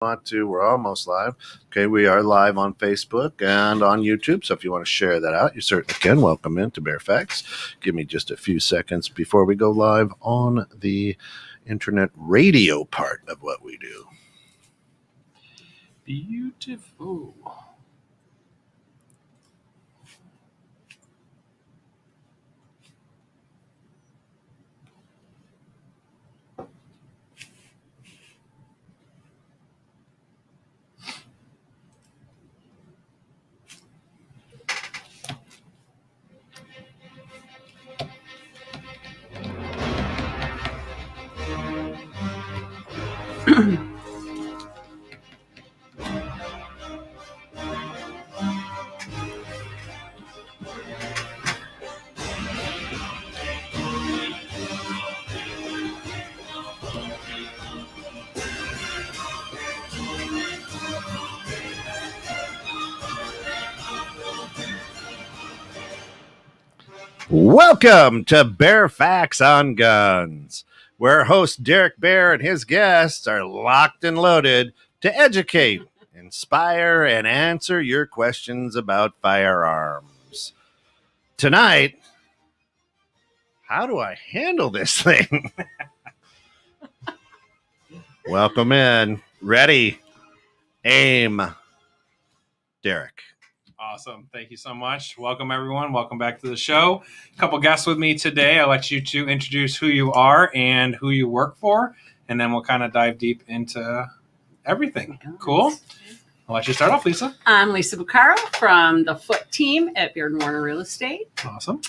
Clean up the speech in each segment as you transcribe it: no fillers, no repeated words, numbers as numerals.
Want to, we're almost live. Okay, we are live on Facebook and on YouTube, so if you want to share that out, you certainly can. Welcome into Bear Facts. Give me just a few seconds before we go live on the internet radio part of what we do. Beautiful. Welcome to Bear Facts on Guns, where host Derek Baer and his guests are locked and loaded to educate, inspire, and answer your questions about firearms. Tonight, how do I handle this thing? Welcome in. Ready. Aim. Derek. Awesome. Thank you so much. Welcome, everyone. Welcome back to the show. A couple guests with me today. I'll let you two introduce who you are and who you work for, and then we'll kind of dive deep into everything. Cool? I'll let you start off, Lisa. I'm Lisa Bucaro from the Foot team at Beard & Warner Real Estate. Awesome.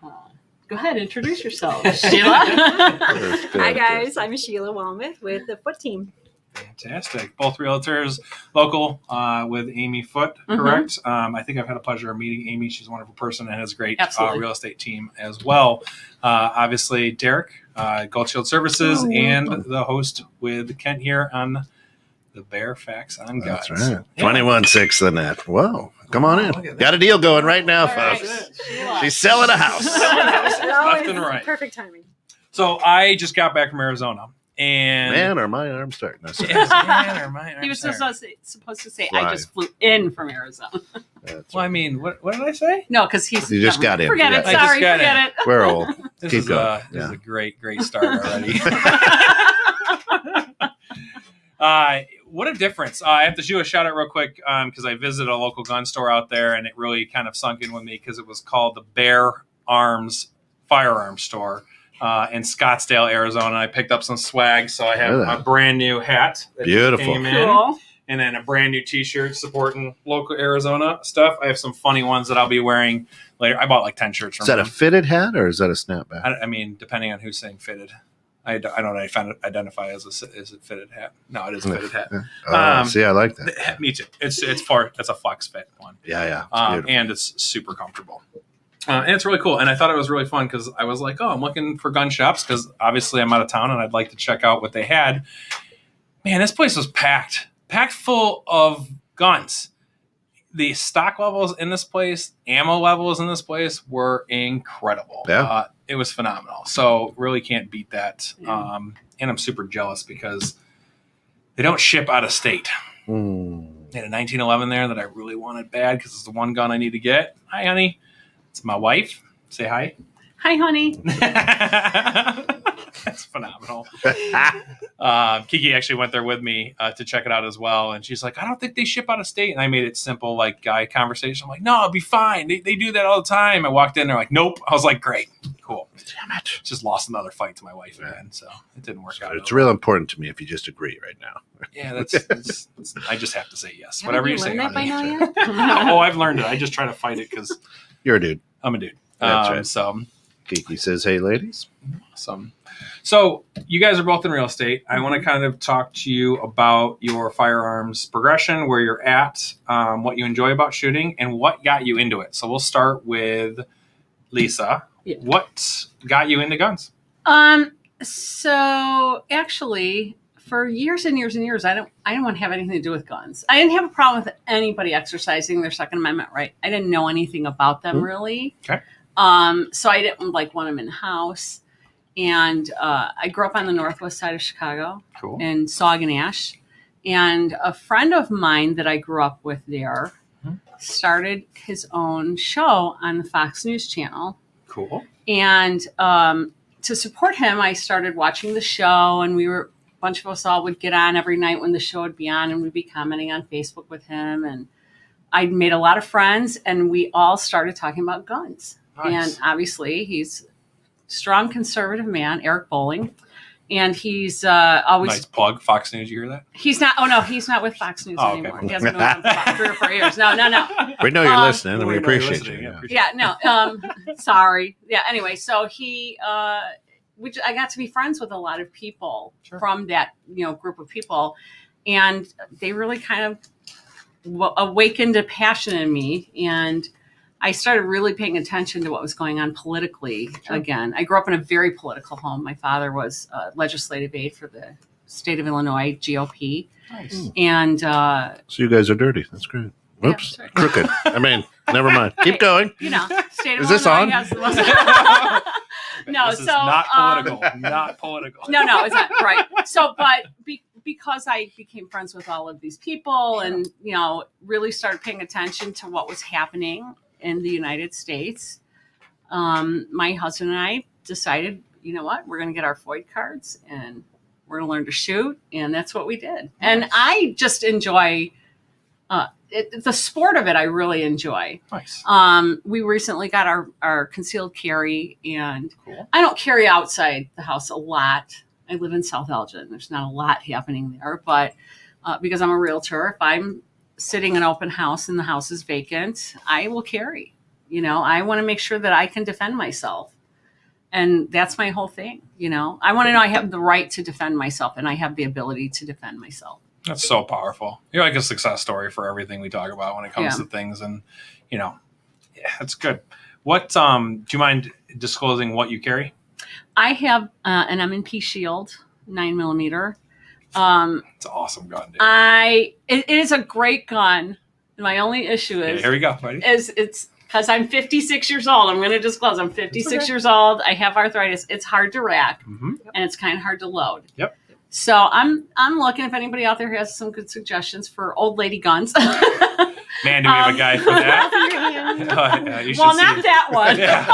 Go ahead, introduce yourself, Sheila. Hi, guys. I'm Sheila Walmuth with the Foot team. Fantastic. Both realtors, local, with Amy Foote, correct? I think I've had a pleasure of meeting Amy. She's a wonderful person and has a great real estate team as well. Obviously, Derek, Gold Shield Services, and the host with Kent here on the Bear Facts on Guns. That's right. Yeah. 21.6 the net. Whoa. Come on in. Got a deal going right now, folks. Right. She's selling a house. Left and right. Perfect timing. So I just got back from Arizona. And man, are my arms starting? He was supposed to say, I just flew in from Arizona. I mean, what did I say? No, because you just got in. Forget it. Sorry, forget it. We're old. This is a great start already. What a difference. I have to do a shout out real quick because I visited a local gun store out there, and it really kind of sunk in with me because it was called the Bear Arms Firearm Store. In Scottsdale, Arizona. I picked up some swag, so I have a brand new hat that came in, cool. And then a brand new T-shirt supporting local Arizona stuff. I have some funny ones that I'll be wearing later. I bought like 10 shirts from them. Is that a fitted hat or is that a snapback? I mean, depending on who's saying fitted. I don't identify as a fitted hat. No, it is a fitted hat. See, I like that. Me too. It's a flex fit one. Yeah. And it's super comfortable. And it's really cool. And I thought it was really fun because I was like, I'm looking for gun shops because obviously I'm out of town and I'd like to check out what they had. Man, this place was packed full of guns. The stock levels in this place, ammo levels in this place were incredible. Yeah. It was phenomenal. So really can't beat that. And I'm super jealous because they don't ship out of state. They had a 1911 there that I really wanted bad because it's the one gun I need to get. Hi, honey. It's my wife. Say hi. Hi, honey. That's phenomenal. Kiki actually went there with me to check it out as well. And she's like, I don't think they ship out of state. And I made it simple, like guy conversation. I'm like, no, it'll be fine. They do that all the time. I walked in. They're like, nope. I was like, great. Cool. Damn it. Just lost another fight to my wife again. So it didn't work out. It's real important to me if you just agree right now. Yeah, that's I just have to say yes. Whatever you say. That by now yet? Oh, I've learned it. I just try to fight it because you're a dude. I'm a dude. That's right. So Kiki says, hey, ladies. Awesome. So you guys are both in real estate. I want to kind of talk to you about your firearms progression, where you're at, what you enjoy about shooting, and what got you into it. So we'll start with Lisa. Yeah. What got you into guns? So actually, for years and years and years, I didn't want to have anything to do with guns. I didn't have a problem with anybody exercising their Second Amendment right. I didn't know anything about them really. Okay. So I didn't want them in the house. And I grew up on the northwest side of Chicago, in Sauganash. And a friend of mine that I grew up with there started his own show on the Fox News channel. Cool. And to support him, I started watching the show, and a bunch of us all would get on every night when the show would be on, and we'd be commenting on Facebook with him. And I made a lot of friends, and we all started talking about guns. Nice. And obviously, he's a strong conservative man, Eric Bowling. And he's always Nice plug, Fox News. You hear that? He's not. Oh no, he's not with Fox News anymore. Okay. He hasn't been with them for about 3 or 4 years. No. We know you're listening, and we We know you're appreciate listening, you. yeah. Yeah, no. Sorry. Yeah. Anyway, so I got to be friends with a lot of people from that group of people, and they really kind of awakened a passion in me, and I started really paying attention to what was going on politically again. I grew up in a very political home. My father was a legislative aide for the state of Illinois GOP. Nice. And So you guys are dirty. That's great. Whoops. Yeah, Crooked. I mean, never mind. Keep going. State of Is this Illinois on? has the most. No, This so is not political. Not political. No, it's not right. So, but because I became friends with all of these people, and really started paying attention to what was happening in the United States, my husband and I decided, you know what, we're going to get our FOID cards and we're going to learn to shoot, and that's what we did. And I just enjoy the sport of it. I really enjoy. Nice. We recently got our concealed carry, and Cool. I don't carry outside the house a lot. I live in South Elgin. There's not a lot happening there, but because I'm a realtor, if I'm sitting in an open house and the house is vacant, I will carry. I want to make sure that I can defend myself. And that's my whole thing. I want to know I have the right to defend myself, and I have the ability to defend myself. That's so powerful. You're like a success story for everything we talk about when it comes to things. And, that's good. What, do you mind disclosing what you carry? I have an M&P Shield 9mm. It's an awesome gun, dude. It is a great gun. My only issue is Here we go. Ready? it's because I'm 56 years old. I'm going to disclose I'm 56 years old. I have arthritis. It's hard to rack, and it's kind of hard to load. Yep. So I'm looking if anybody out there has some good suggestions for old lady guns. Man, do we have a guy for that? You should Well, see not it. that one. Yeah.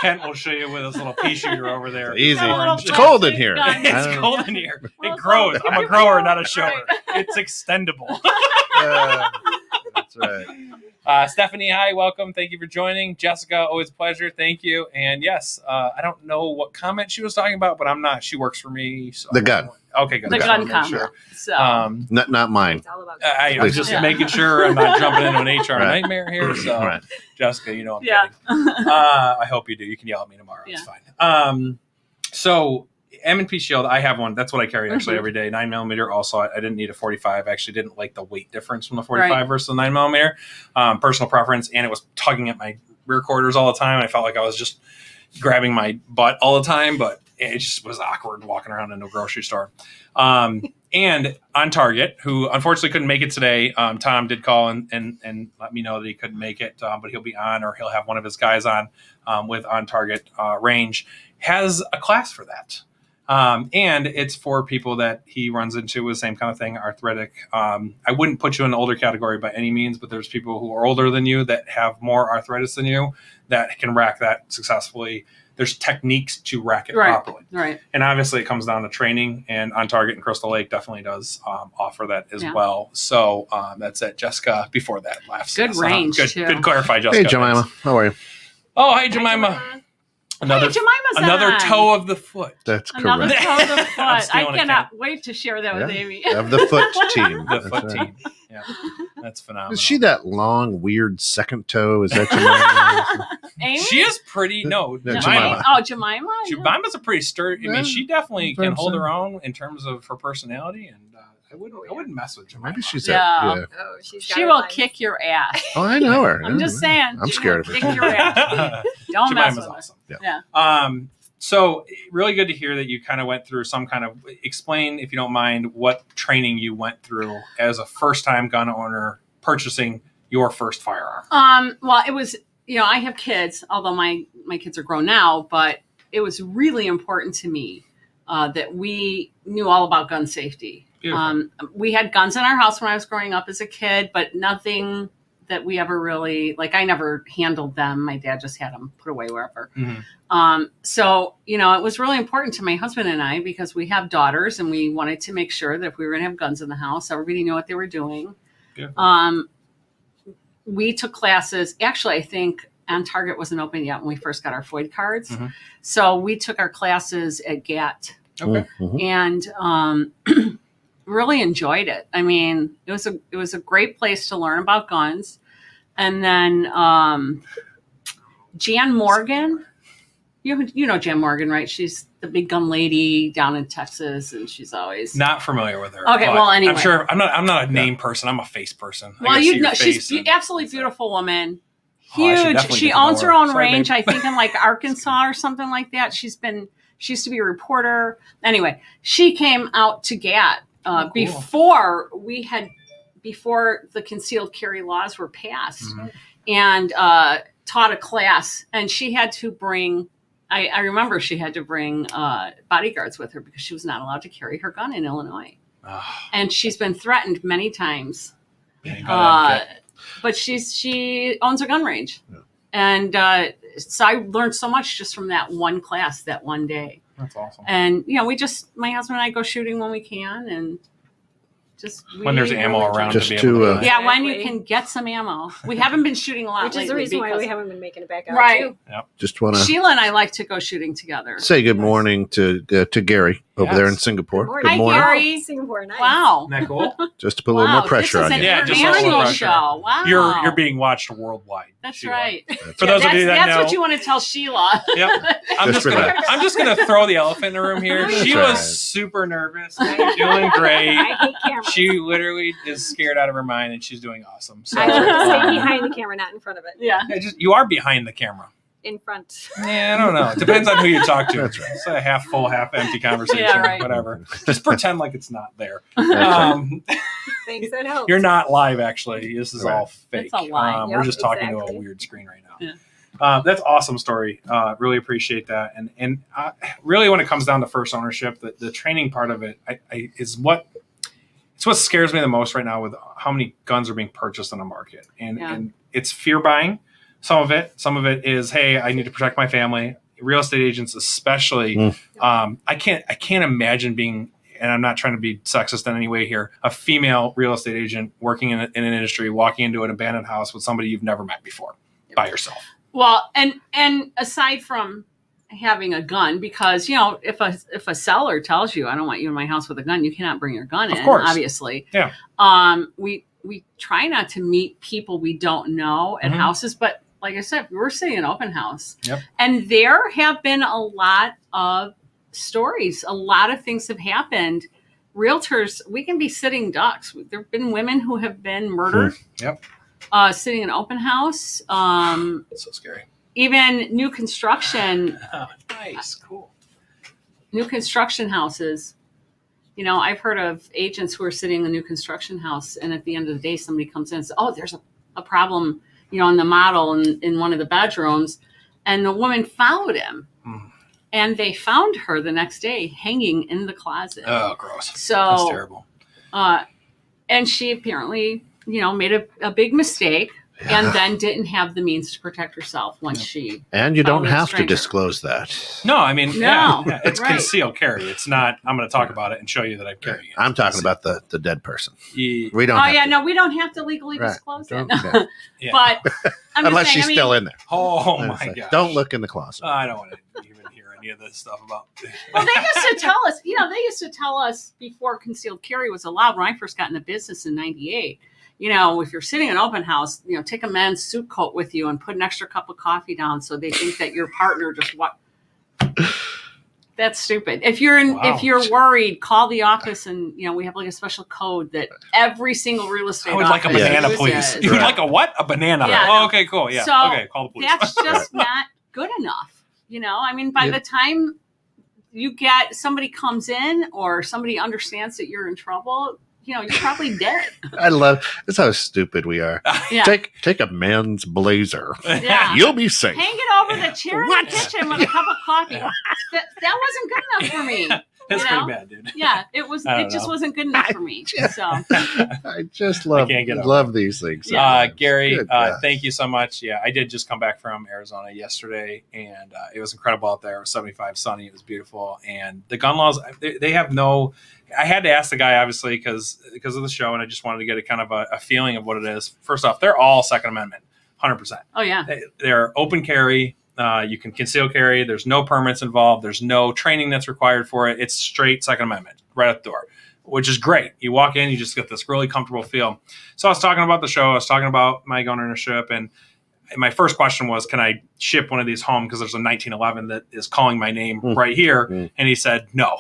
Kent will show you with his little pea shooter over there. It's easy. Little It's cold in here. gun. It's cold in here. Well, It grows. I'm a grower, not a shower. Right. It's extendable. That's right. Stephanie, hi, welcome. Thank you for joining. Jessica, always a pleasure. Thank you. And yes, I don't know what comment she was talking about, but I'm not. She works for me. So The gun. Okay, good. The Just gun wanna make comment. So Not mine. It's all about I'm just making sure I'm not jumping into an HR Right. nightmare here. So, Right. Jessica, I'm yeah. kidding. I hope you do. You can yell at me tomorrow. It's Yeah. fine. So M&P Shield, I have one. That's what I carry actually every day. 9mm. Also, I didn't need a 45. I actually didn't like the weight difference from the 45 versus the 9mm. Personal preference, and it was tugging at my rear quarters all the time. I felt like I was just grabbing my butt all the time, but it just was awkward walking around in a grocery store. And On Target, who unfortunately couldn't make it today, Tom did call and let me know that he couldn't make it, but he'll be on, or he'll have one of his guys on with On Target range, has a class for that. And it's for people that he runs into with the same kind of thing, arthritic. I wouldn't put you in the older category by any means, but there's people who are older than you that have more arthritis than you that can rack that successfully. There's techniques to rack it properly. Right. And obviously it comes down to training, and On Target in Crystal Lake definitely does offer that as well. So that's it. Jessica, before that, laughs. Good range, Good, too. good clarify, Jessica. Hey, Jemima. How are you? Oh, hey, Jemima. Another, Hey, Jemima's another on. toe of the foot. That's Another correct. toe of the I'm foot. I stealing a cannot wait to share that with Yeah. Amy. Of the foot team. The That's foot right. team. Yeah, that's phenomenal. Is she that long, weird second toe? Is that Jemima? Amy? She is pretty. No, No, Jemima. Jemima. Oh, Jemima? Jemima's a pretty sturdy. I mean, she definitely Yeah, can hold so. her own in terms of her personality, and I wouldn't mess with Jemima. Maybe she's Yeah. that. Yeah. Oh, she's She will kick your ass. Oh, I know her. I'm just saying. I'm she scared of will her. Kick your ass. Don't mess Jemima's with her. awesome. Yeah. So really good to hear that you kind of went through some kind of, explain, if you don't mind, what training you went through as a first-time gun owner purchasing your first firearm. Well, it was, I have kids, although my kids are grown now, but it was really important to me that we knew all about gun safety. We had guns in our house when I was growing up as a kid, but nothing that we ever really, like, I never handled them. My dad just had them put away wherever. So, you know, it was really important to my husband and I because we have daughters and we wanted to make sure that if we were going to have guns in the house, everybody knew what they were doing. We took classes. Actually, I think On Target wasn't open yet when we first got our FOID cards. So we took our classes at GAT. And really enjoyed it. I mean, it was a great place to learn about guns. And then Jan Morgan, you know Jan Morgan, right? She's the big gun lady down in Texas, and she's always not familiar with her. Okay, well, anyway, I'm sure I'm not a name person. I'm a face person. Well, you know, she's an absolutely beautiful woman. Huge. She owns her own range, I think, in like Arkansas or something like that. She used to be a reporter. Anyway, she came out to GAT before the concealed carry laws were passed, and taught a class. And she had to bring. I remember she had to bring bodyguards with her because she was not allowed to carry her gun in Illinois, and she's been threatened many times. But she owns a gun range, and so I learned so much just from that one class that one day. That's awesome. And you know, my husband and I go shooting when we can, and when there's ammo around just to be able to yeah, when you can get some ammo. We haven't been shooting a lot, which is the reason why we haven't been making it back out. Right. Too. Yep. Just want to Sheila and I like to go shooting together. say good morning to Gary over there in Singapore. Good morning. Hi, Gary. Singapore, nice. Wow. Isn't that cool? Just to put a little more pressure on you. Yeah, just a international little pressure. show. Wow. You're being watched worldwide. That's Sheila. right. For those of you that that's know, what you want to tell Sheila. Yep. I'm just gonna throw the elephant in the room here. That's She right. was super nervous, doing great. I hate cameras. She literally is scared out of her mind, and she's doing awesome. So I like to stay behind the camera, not in front of it. Yeah. you are behind the camera. In front. Yeah, I don't know. It depends on who you talk to. That's right. It's a half full, half empty conversation. Yeah, right. Whatever. Just pretend like it's not there. Thanks, that helps. You're not live, actually. This is all fake. It's a lie. We're Yep, just talking to a exactly. weird screen right now. Yeah. That's an awesome story. Really appreciate that. And really, when it comes down to first ownership, the training part of it is what scares me the most right now with how many guns are being purchased on the market. And it's fear buying. Some of it is, hey, I need to protect my family. Real estate agents, especially, I can't imagine being, and I'm not trying to be sexist in any way here, a female real estate agent working in an industry, walking into an abandoned house with somebody you've never met before by yourself. Well, and aside from having a gun, because you know, if a seller tells you, I don't want you in my house with a gun, you cannot bring your gun in. Of course. Obviously. Yeah. We try not to meet people we don't know at houses, but like I said, we're sitting in an open house. Yep. And there have been a lot of stories. A lot of things have happened. Realtors, we can be sitting ducks. There have been women who have been murdered. Yep. Sitting in an open house. It's so scary. Even new construction. Nice. Cool. New construction houses. You know, I've heard of agents who are sitting in a new construction house, and at the end of the day, somebody comes in and says, oh, there's a problem, you know, in the model in one of the bedrooms. And the woman followed him. And they found her the next day hanging in the closet. Oh, gross. So that's terrible. And she apparently, you know, made a big mistake and then didn't have the means to protect herself once she. And you don't found a have to stranger. disclose that. No, I mean, No, it's right. concealed carry. It's not, I'm going to talk about it and show you that I'm carrying it. I'm talking about the dead person. Yeah. We don't. Oh have yeah, to. no, we don't have to legally Right. disclose Don't- it. Yeah. But I'm Unless just saying, she's still in there. Oh, That's my like, gosh. don't look in the closet. I don't want to even hear any of this stuff about. Well, they used to tell us, you know, before concealed carry was allowed when I first got in the business in 98. You know, if you're sitting in an open house, you know, take a men's suit coat with you and put an extra cup of coffee down so they think that your partner just what. That's stupid. If you're worried, call the office and, you know, we have like a special code that every single real estate I would like a office banana, uses. please. You would like a what? A banana. Yeah, Oh, no. okay, cool. Yeah. So okay, call the police. That's just not good enough. You know, I mean, by the time you get somebody comes in or somebody understands that you're in trouble, you know, you're probably dead. I love. That's how stupid we are. Yeah. Take a man's blazer. Yeah. You'll be safe. Hang it over the chair in the kitchen with a cup of coffee. That wasn't good enough for me. It's you pretty know? bad, dude. Yeah, it was. I It don't just know. wasn't good enough for me. So I just love can't get over love these things. Gary, Good gosh. thank you so much. Yeah, I did just come back from Arizona yesterday, and it was incredible out there. It was 75 sunny. It was beautiful. And the gun laws, they have no. I had to ask the guy, obviously, because of the show, and I just wanted to get a kind of a feeling of what it is. First off, they're all Second Amendment, 100%. oh yeah, They're open carry. You can conceal carry. There's no permits involved. There's no training that's required for it. It's straight Second Amendment right at the door, which is great. You walk in, you just get this really comfortable feel. So I was talking about the show. I was talking about my gun ownership. And my first question was, can I ship one of these home? Because there's a 1911 that is calling my name right here. And he said, no.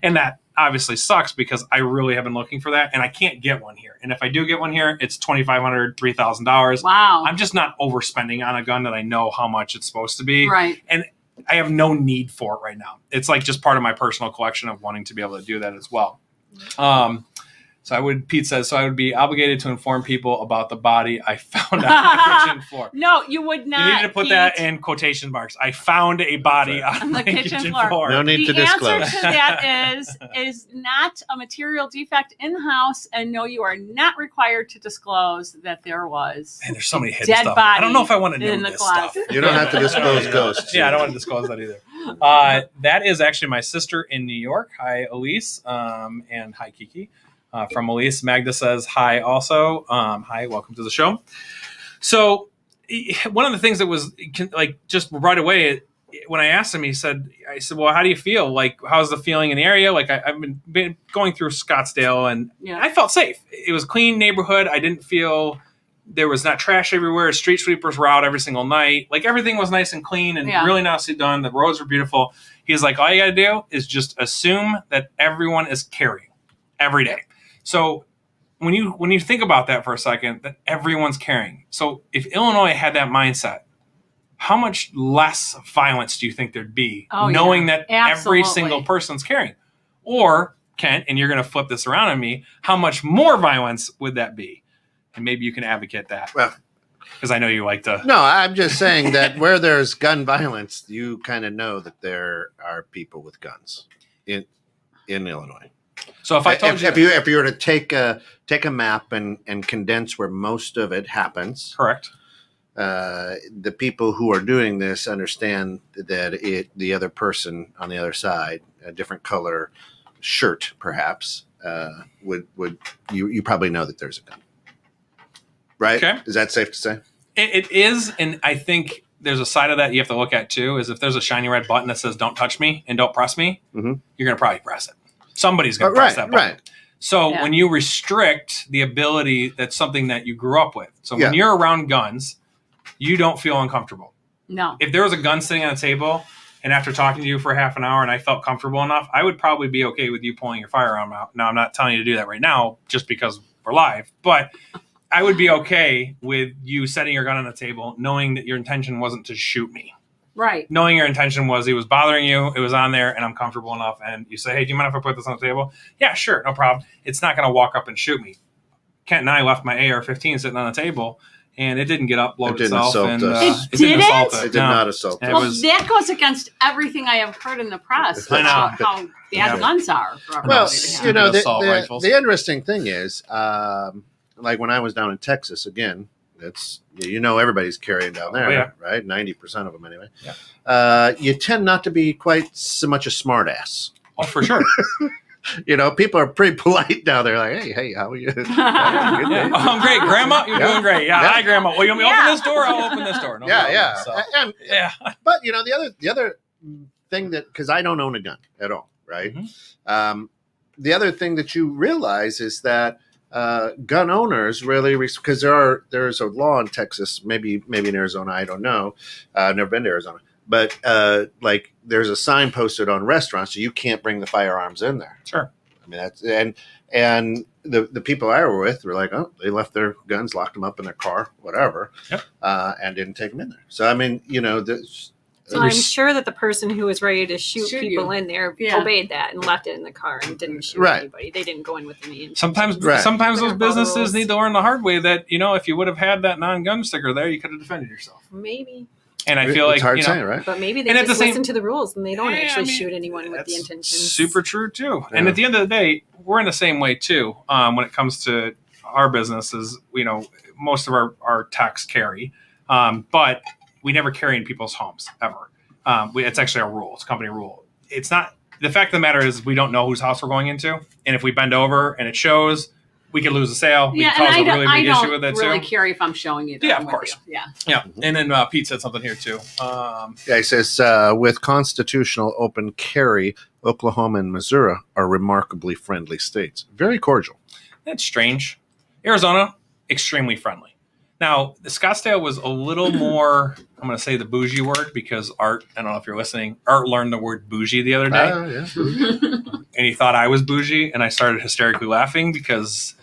And that obviously sucks because I really have been looking for that. And I can't get one here. And if I do get one here, it's $2,500, $3,000. wow, I'm just not overspending on a gun that I know how much it's supposed to be. right. And I have no need for it right now. It's like just part of my personal collection of wanting to be able to do that as well. Pete says, so I would be obligated to inform people about the body I found on the kitchen floor. No, you would not. You need to put Pete. that in quotation marks. I found a body on the kitchen floor. No need to The disclose. answer to that is not a material defect in the house, and no, you are not required to disclose that there was. Man, there's so many hidden Dead stuff. body I don't know if I want to know in the this stuff. closet. You don't have to disclose ghosts. Yeah, I don't want to disclose that either. That is actually my sister in New York. Hi, Elise, and hi, Kiki. From Elise, Magda says hi also. Hi, welcome to the show. So one of the things that was like just right away when I asked him, I said, well, how do you feel? Like, how's the feeling in the area? Like I've been going through Scottsdale and I felt safe. It was a clean neighborhood. I didn't feel there was not trash everywhere. Street sweepers were out every single night. Like everything was nice and clean and really nicely done. The roads were beautiful. He's like, all you got to do is just assume that everyone is carrying every day. So when you think about that for a second, that everyone's carrying. So if Illinois had that mindset, how much less violence do you think there'd be knowing that every single person's carrying? Or, Kent, and you're going to flip this around on me, how much more violence would that be? And maybe you can advocate that. Well, because I know you like to. No, I'm just saying that where there's gun violence, you kind of know that there are people with guns in Illinois. So if I told if you were to take a map and condense where most of it happens, correct. The people who are doing this understand that the other person on the other side, a different color shirt, perhaps, would you probably know that there's a gun, right? Okay. Is that safe to say? It is, and I think there's a side of that you have to look at too. Is if there's a shiny red button that says "Don't touch me" and "Don't press me," you're going to probably press it. Somebody's going to press that button. Right. So when you restrict the ability, that's something that you grew up with. So when you're around guns, you don't feel uncomfortable. No. If there was a gun sitting on a table and after talking to you for half an hour and I felt comfortable enough, I would probably be okay with you pulling your firearm out. Now, I'm not telling you to do that right now just because we're live, but I would be okay with you setting your gun on the table knowing that your intention wasn't to shoot me. Right. Knowing your intention was it was bothering you, it was on there, and I'm comfortable enough. And you say, hey, do you mind if I put this on the table? Yeah, sure, no problem. It's not going to walk up and shoot me. Kent and I left my AR-15 sitting on the table, and it didn't get up, load itself. And, it didn't assault it. It did not assault us. Well, that goes against everything I have heard in the press about how bad guns are. Well, you know, the interesting thing is, like when I was down in Texas, again, it's everybody's carrying down there, right? 90% of them anyway. Yeah. You tend not to be quite so much a smart ass. Oh, for sure. People are pretty polite down there. Like, hey, how are you? I'm great, Grandma. You're doing great. Yeah, hi, Grandma. Well, you want me to open this door? I'll open this door. No problem. So. But the other thing that, because I don't own a gun at all, right? Mm-hmm. The other thing that you realize is that gun owners really, because there's a law in Texas, maybe in Arizona, I don't know. I've never been to Arizona, but like there's a sign posted on restaurants, so you can't bring the firearms in there. Sure. I mean that's and the people I were with were like, oh, they left their guns, locked them up in their car, whatever, and didn't take them in there. So I mean, So I'm sure that the person who was ready to shoot people in there obeyed that and left it in the car and didn't shoot anybody. They didn't go in with any. Sometimes those businesses need to learn the hard way that, if you would have had that non-gun sticker there, you could have defended yourself. Maybe. And I feel it's hard saying, right? But maybe they just listen to the rules and they don't actually shoot anyone with the intention. Super true too. Yeah. And at the end of the day, we're in the same way too. When it comes to our businesses, most of our techs carry, but we never carry in people's homes ever. It's actually a rule. It's a company rule. It's not. The fact of the matter is we don't know whose house we're going into, and if we bend over and it shows, we could lose a sale. We cause a really big issue with it too. I don't really care if I'm showing you. Yeah, of course. Yeah. And then Pete said something here too. He says with constitutional open carry, Oklahoma and Missouri are remarkably friendly states. Very cordial. That's strange. Arizona, extremely friendly. Now, the Scottsdale was a little more, I'm going to say the bougie word because Art, I don't know if you're listening, Art learned the word bougie the other day. Yeah. And he thought I was bougie, and I started hysterically laughing because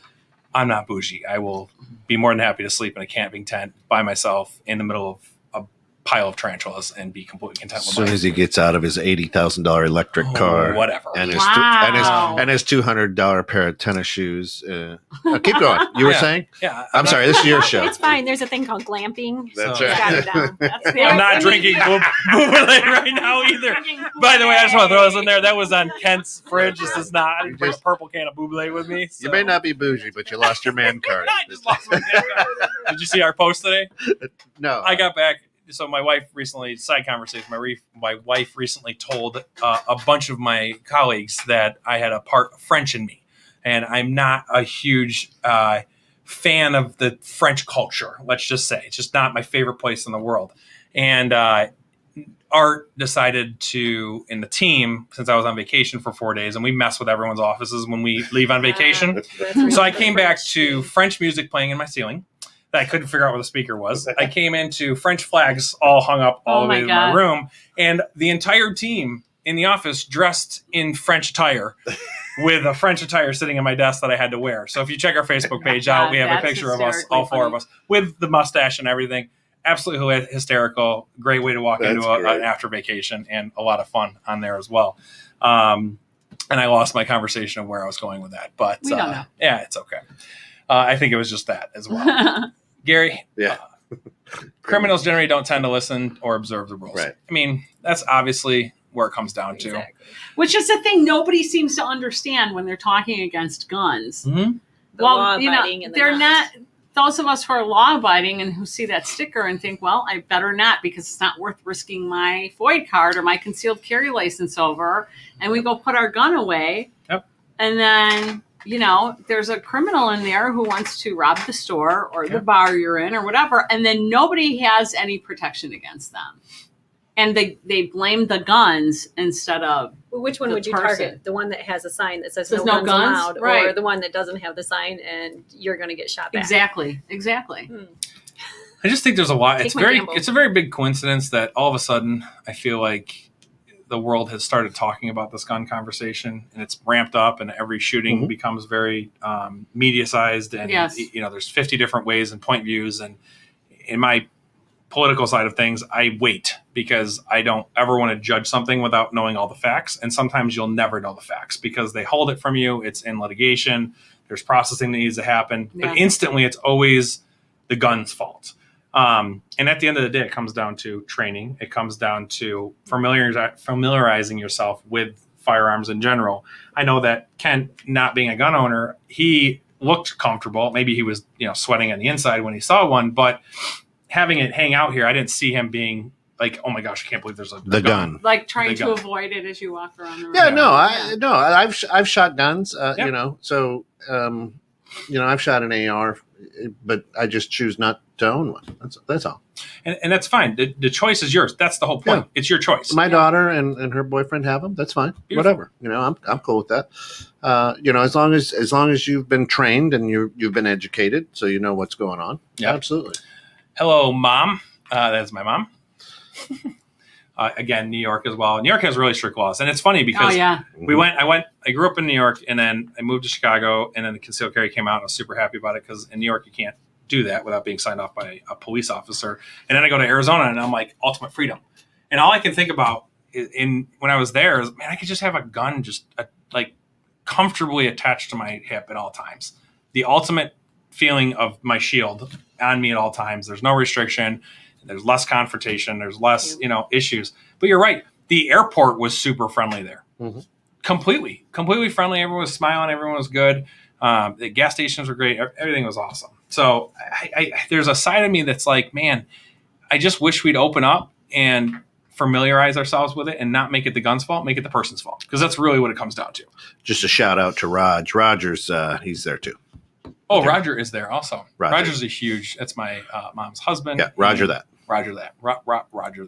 I'm not bougie. I will be more than happy to sleep in a camping tent by myself in the middle of a pile of tarantulas and be completely content with life. As soon as he gets out of his $80,000 electric car. Whatever. And his $200 pair of tennis shoes. Keep going. You were saying? Yeah. I'm sorry. This is your show. It's fine. There's a thing called glamping. That's right. Got it down. I'm not drinking Bubbly right now either. By the way, I just want to throw this in there. That was on Kent's fridge. This is not. I didn't bring a purple can of Bubbly with me. So. You may not be bougie, but you lost your man card. I just lost my man card. Did you see our post today? No. I got back. So my wife recently, side conversation, my wife recently told a bunch of my colleagues that I had a part of French in me. And I'm not a huge fan of the French culture, let's just say. It's just not my favorite place in the world. And Art decided to, in the team, since I was on vacation for 4 days, and we mess with everyone's offices when we leave on vacation. So I came back to French music playing in my ceiling. I couldn't figure out what the speaker was. I came into French flags all hung up all the way in my room. And the entire team in the office dressed in French attire with a French attire sitting on my desk that I had to wear. So if you check our Facebook page out, we have a picture of us, all four of us, with the mustache and everything. Absolutely hysterical. Great way to walk into an after vacation and a lot of fun on there as well. And I lost my conversation of where I was going with that. But we don't know. Yeah, it's okay. I think it was just that as well. Gary, criminals generally don't tend to listen or observe the rules. Right. I mean, that's obviously where it comes down to. Which is the thing nobody seems to understand when they're talking against guns. Mm-hmm. Well, they're not. Those of us who are law-abiding and who see that sticker and think, well, I better not because it's not worth risking my FOID card or my concealed carry license over, and we go put our gun away. Yep. And then... there's a criminal in there who wants to rob the store or the bar you're in or whatever, and then nobody has any protection against them. And they blame the guns instead of which one would you target? The one that has a sign that says no guns allowed, right. Or the one that doesn't have the sign and you're going to get shot back? Exactly. I just think there's a lot. It's a very big coincidence that all of a sudden I feel like the world has started talking about this gun conversation, and it's ramped up, and every shooting becomes very media-sized, and there's 50 different ways and point views. And in my political side of things, I wait because I don't ever want to judge something without knowing all the facts. And sometimes you'll never know the facts because they hold it from you. It's in litigation. There's processing that needs to happen, but instantly it's always the gun's fault. And at the end of the day, it comes down to training. It comes down to familiarizing yourself with firearms in general. I know that Kent, not being a gun owner, he looked comfortable. Maybe he was, sweating on the inside when he saw one, but having it hang out here, I didn't see him being like, oh my gosh, I can't believe there's a gun. Like trying to avoid it as you walk around the room. I've shot guns, so I've shot an AR, but I just choose not to own one. That's all. And that's fine. The choice is yours. That's the whole point. Yeah. It's your choice. My daughter and her boyfriend have them. That's fine. Beautiful. Whatever. I'm cool with that. As long as you've been trained and you've been educated, so you know what's going on. Yeah, absolutely. Hello, Mom. That's my mom. Again, New York as well. New York has really strict laws, and it's funny because I grew up in New York, and then I moved to Chicago, and then the concealed carry came out, and I was super happy about it because in New York you can't do that without being signed off by a police officer. And then I go to Arizona, and I'm like, ultimate freedom. And all I can think about when I was there is, man, I could just have a gun just comfortably attached to my hip at all times. The ultimate feeling of my shield on me at all times. There's no restriction. There's less confrontation. There's less, issues. But you're right. The airport was super friendly there. Mm-hmm. Completely friendly. Everyone was smiling. Everyone was good. The gas stations were great. Everything was awesome. So there's a side of me that's like, man, I just wish we'd open up and familiarize ourselves with it and not make it the gun's fault, make it the person's fault. Because that's really what it comes down to. Just a shout out to Raj. Roger's, he's there too. Oh, okay. Roger is there also. Roger's a huge, that's my mom's husband. Yeah, Roger that. Roger,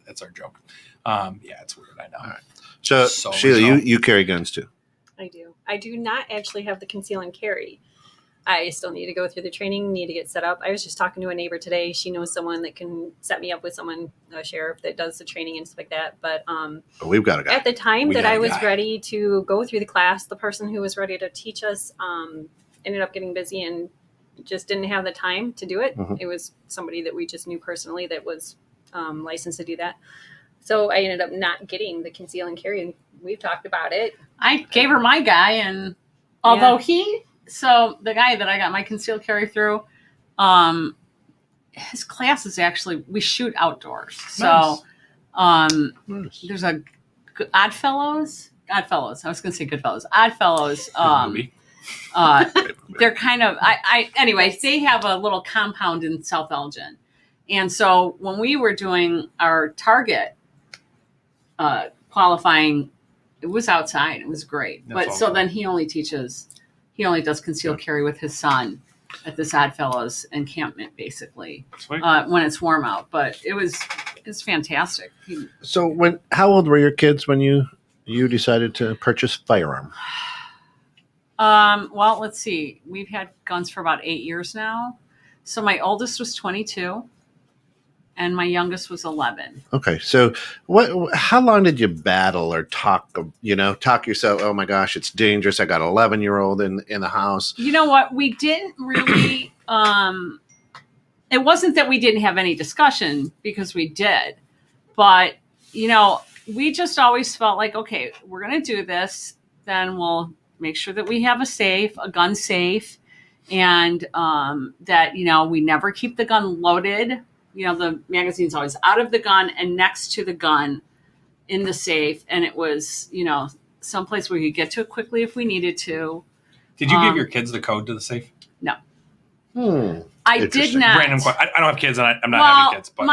that's our joke. It's weird, I know. All right. So Sheila, you carry guns too. I do. I do not actually have the conceal and carry. I still need to go through the training, need to get set up. I was just talking to a neighbor today. She knows someone that can set me up with someone, a sheriff that does the training and stuff like that. But we've got a guy. At the time that I was ready to go through the class, the person who was ready to teach us ended up getting busy and just didn't have the time to do it. Mm-hmm. It was somebody that we just knew personally that was licensed to do that. So I ended up not getting the conceal and carry, and we've talked about it. I gave her my guy, and although so the guy that I got my concealed carry through, his class is actually, we shoot outdoors. Nice. So there's a Oddfellows. I was going to say Goodfellas. Oddfellows. They're kind of, anyway, they have a little compound in South Elgin. And so when we were doing our target qualifying, it was outside. It was great. That's awesome. So then he only does concealed carry with his son at this Oddfellows encampment, basically, when it's warm out. But it's fantastic. So how old were your kids when you decided to purchase Firearm? Well, let's see. We've had guns for about 8 years now. So my oldest was 22. And my youngest was 11. Okay, so how long did you battle or talk yourself? Oh my gosh, it's dangerous. I got an 11-year-old in the house. You know what? We didn't really. It wasn't that we didn't have any discussion, because we did, but we just always felt like, okay, we're going to do this. Then we'll make sure that we have a gun safe, and that we never keep the gun loaded. The magazine's always out of the gun and next to the gun in the safe. And it was, someplace where you could get to it quickly if we needed to. Did you give your kids the code to the safe? No. I did not. Random question. I don't have kids, and I'm not having kids. But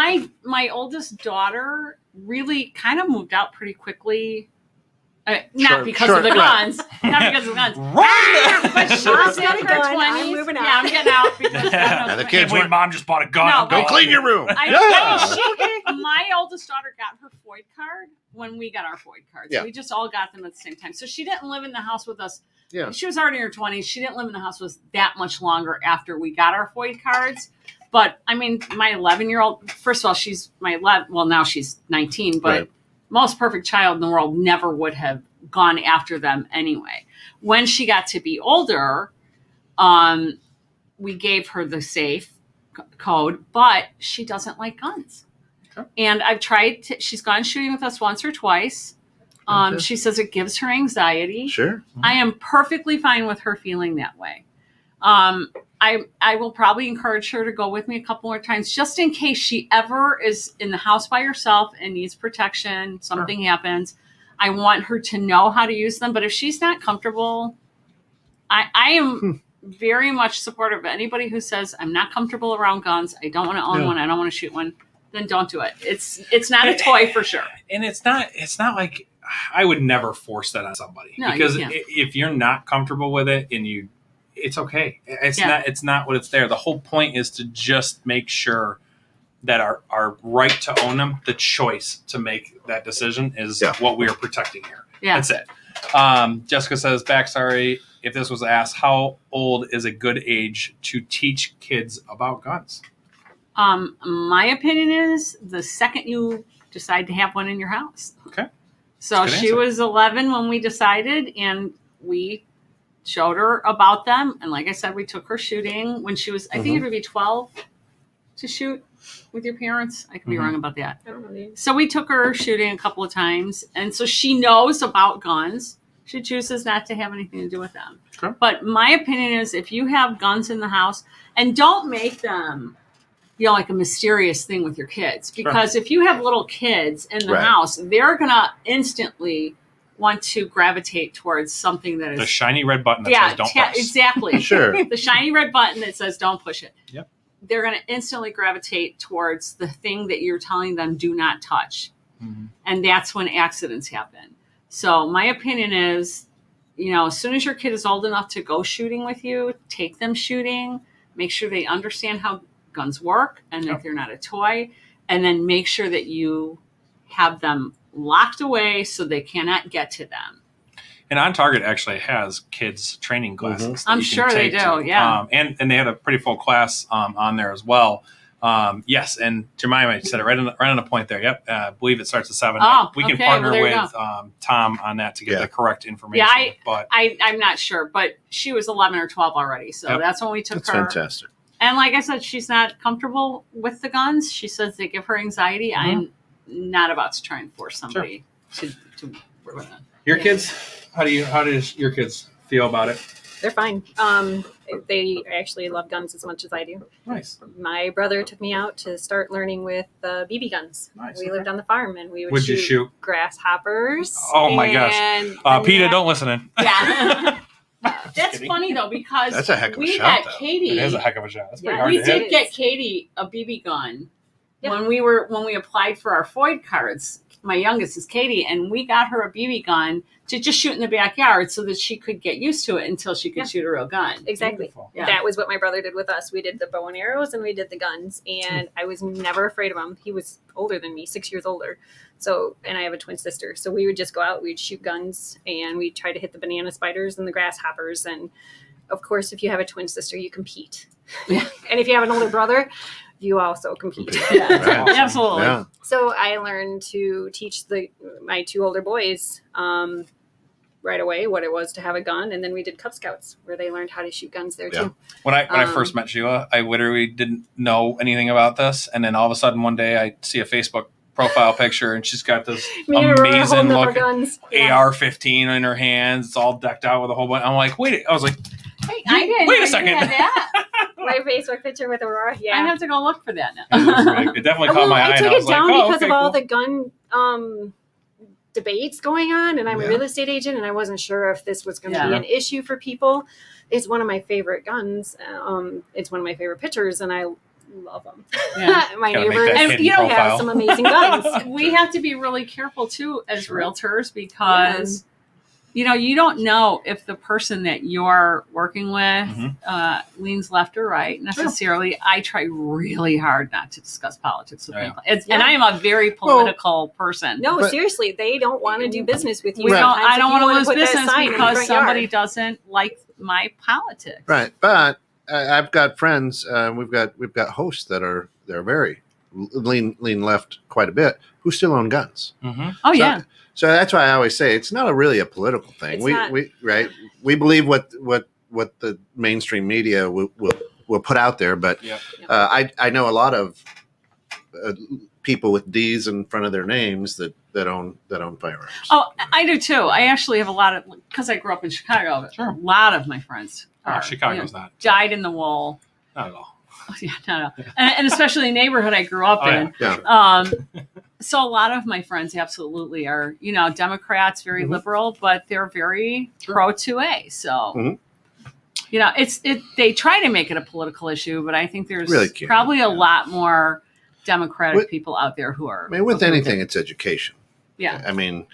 my oldest daughter really kind of moved out pretty quickly. Not because of the guns. Not because of the guns. But she was in her 20s. I'm moving out. Yeah, I'm getting out because the kids wait, Mom just bought a gun. No, go clean your room. My oldest daughter got her FOID card when we got our FOID cards. Yeah. We just all got them at the same time. So she didn't live in the house with us. Yeah. She was already in her 20s. She didn't live in the house with us that much longer after we got our FOID cards. But I mean, my 11-year-old, first of all, she's my 11. Well, now she's 19, but right. Most perfect child in the world never would have gone after them anyway. When she got to be older, we gave her the safe code, but she doesn't like guns. Okay. And I've tried she's gone shooting with us once or twice. Okay. She says it gives her anxiety. Sure. Mm-hmm. I am perfectly fine with her feeling that way. I will probably encourage her to go with me a couple more times, just in case she ever is in the house by herself and needs protection, something happens. I want her to know how to use them. But if she's not comfortable, I am very much supportive of anybody who says, I'm not comfortable around guns. I don't want to own one. I don't want to shoot one. Then don't do it. It's not a toy for sure. And it's not like I would never force that on somebody, because if you're not comfortable with it and it's okay. It's not what it's there. The whole point is to just make sure that our right to own them, the choice to make that decision, is what we are protecting here. Yeah. That's it. Jessica says, backstory, if this was asked, how old is a good age to teach kids about guns? My opinion is the second you decide to have one in your house. Okay. So she was 11 when we decided, and we showed her about them. And like I said, we took her shooting when she was, I think it would be 12 to shoot with your parents. I could be wrong about that. I don't know. So we took her shooting a couple of times. And so she knows about guns. She chooses not to have anything to do with them. Sure. But my opinion is, if you have guns in the house, and don't make them like a mysterious thing with your kids. Because if you have little kids in the house, they're going to instantly want to gravitate towards something that is the shiny red button that says don't push. Exactly. Sure. The shiny red button that says don't push it. Yep. They're going to instantly gravitate towards the thing that you're telling them do not touch. Mm-hmm. And that's when accidents happen. So my opinion is, as soon as your kid is old enough to go shooting with you, take them shooting, make sure they understand how guns work and that they're not a toy, and then make sure that you have them locked away so they cannot get to them. And On Target actually has kids training classes. Mm-hmm. I'm sure they do. Yeah. And they had a pretty full class on there as well. Yes. And Jemima said it right on the point there. Yep. I believe it starts at 7. We can partner with Tom on that to get the correct information. Yeah. I'm not sure, but she was 11 or 12 already. So that's when we took her. That's fantastic. And like I said, she's not comfortable with the guns. She says they give her anxiety. Mm-hmm. I'm not about to try and force somebody to work with them. Your kids, how does your kids feel about it? They're fine. They actually love guns as much as I do. Nice. My brother took me out to start learning with BB guns. Nice. We lived on the farm and we would shoot grasshoppers. Oh my gosh. PETA, don't listen in. Yeah. That's funny though, because that's a heck of a shot, got though. Katie. It is a heck of a shot. That's pretty hard to hit. We did get Katie a BB gun when we applied for our FOID cards. My youngest is Katie, and we got her a BB gun to just shoot in the backyard so that she could get used to it until she could shoot a real gun. Exactly. Yeah. That was what my brother did with us. We did the bow and arrows and we did the guns, and I was never afraid of him. He was older than me, 6 years older. So, and I have a twin sister. So we would just go out, we'd shoot guns, and we'd try to hit the banana spiders and the grasshoppers. And of course, if you have a twin sister, you compete. Yeah. And if you have an older brother, you also compete. Yeah, absolutely. Yeah. So I learned to teach my 2 older boys right away what it was to have a gun, and then we did Cub Scouts where they learned how to shoot guns there too. When I first met Sheila, I literally didn't know anything about this, and then all of a sudden one day I see a Facebook profile picture and she's got this amazing looking AR-15 in her hands. It's all decked out with a whole bunch. I'm like, wait! I was like, hey, wait a second. My Facebook picture with Aurora. Yeah, I have to go look for that now. It definitely caught my eye. I took it down because of all the gun debates going on, and I'm a real estate agent, and I wasn't sure if this was going to be an issue for people. It's one of my favorite guns. It's one of my favorite pictures, and I love them. Yeah. My neighbors, and have some amazing guns. We have to be really careful too as realtors because. You don't know if the person that you're working with leans left or right necessarily. I try really hard not to discuss politics with people. And I am a very political person. No, seriously, they don't want to do business with you. I don't want to lose business because somebody doesn't like my politics. Right, but I've got friends. We've got hosts they're very lean left quite a bit who still own guns. Mm-hmm. Oh, So that's why I always say it's not really a political thing. We believe what the mainstream media will put out there, but I know a lot of people with D's in front of their names that own firearms. Oh, I do too. I actually have a lot of, because I grew up in Chicago. Sure. A lot of my friends Chicago's not dyed in the wool. Not at all. Oh, yeah, no. And especially the neighborhood I grew up in. Yeah. So a lot of my friends absolutely are, Democrats, very liberal, but they're very pro 2A. So, they try to make it a political issue, but I think there's probably a lot more Democratic people out there who are. I mean, with anything, it's education. Yeah. I mean,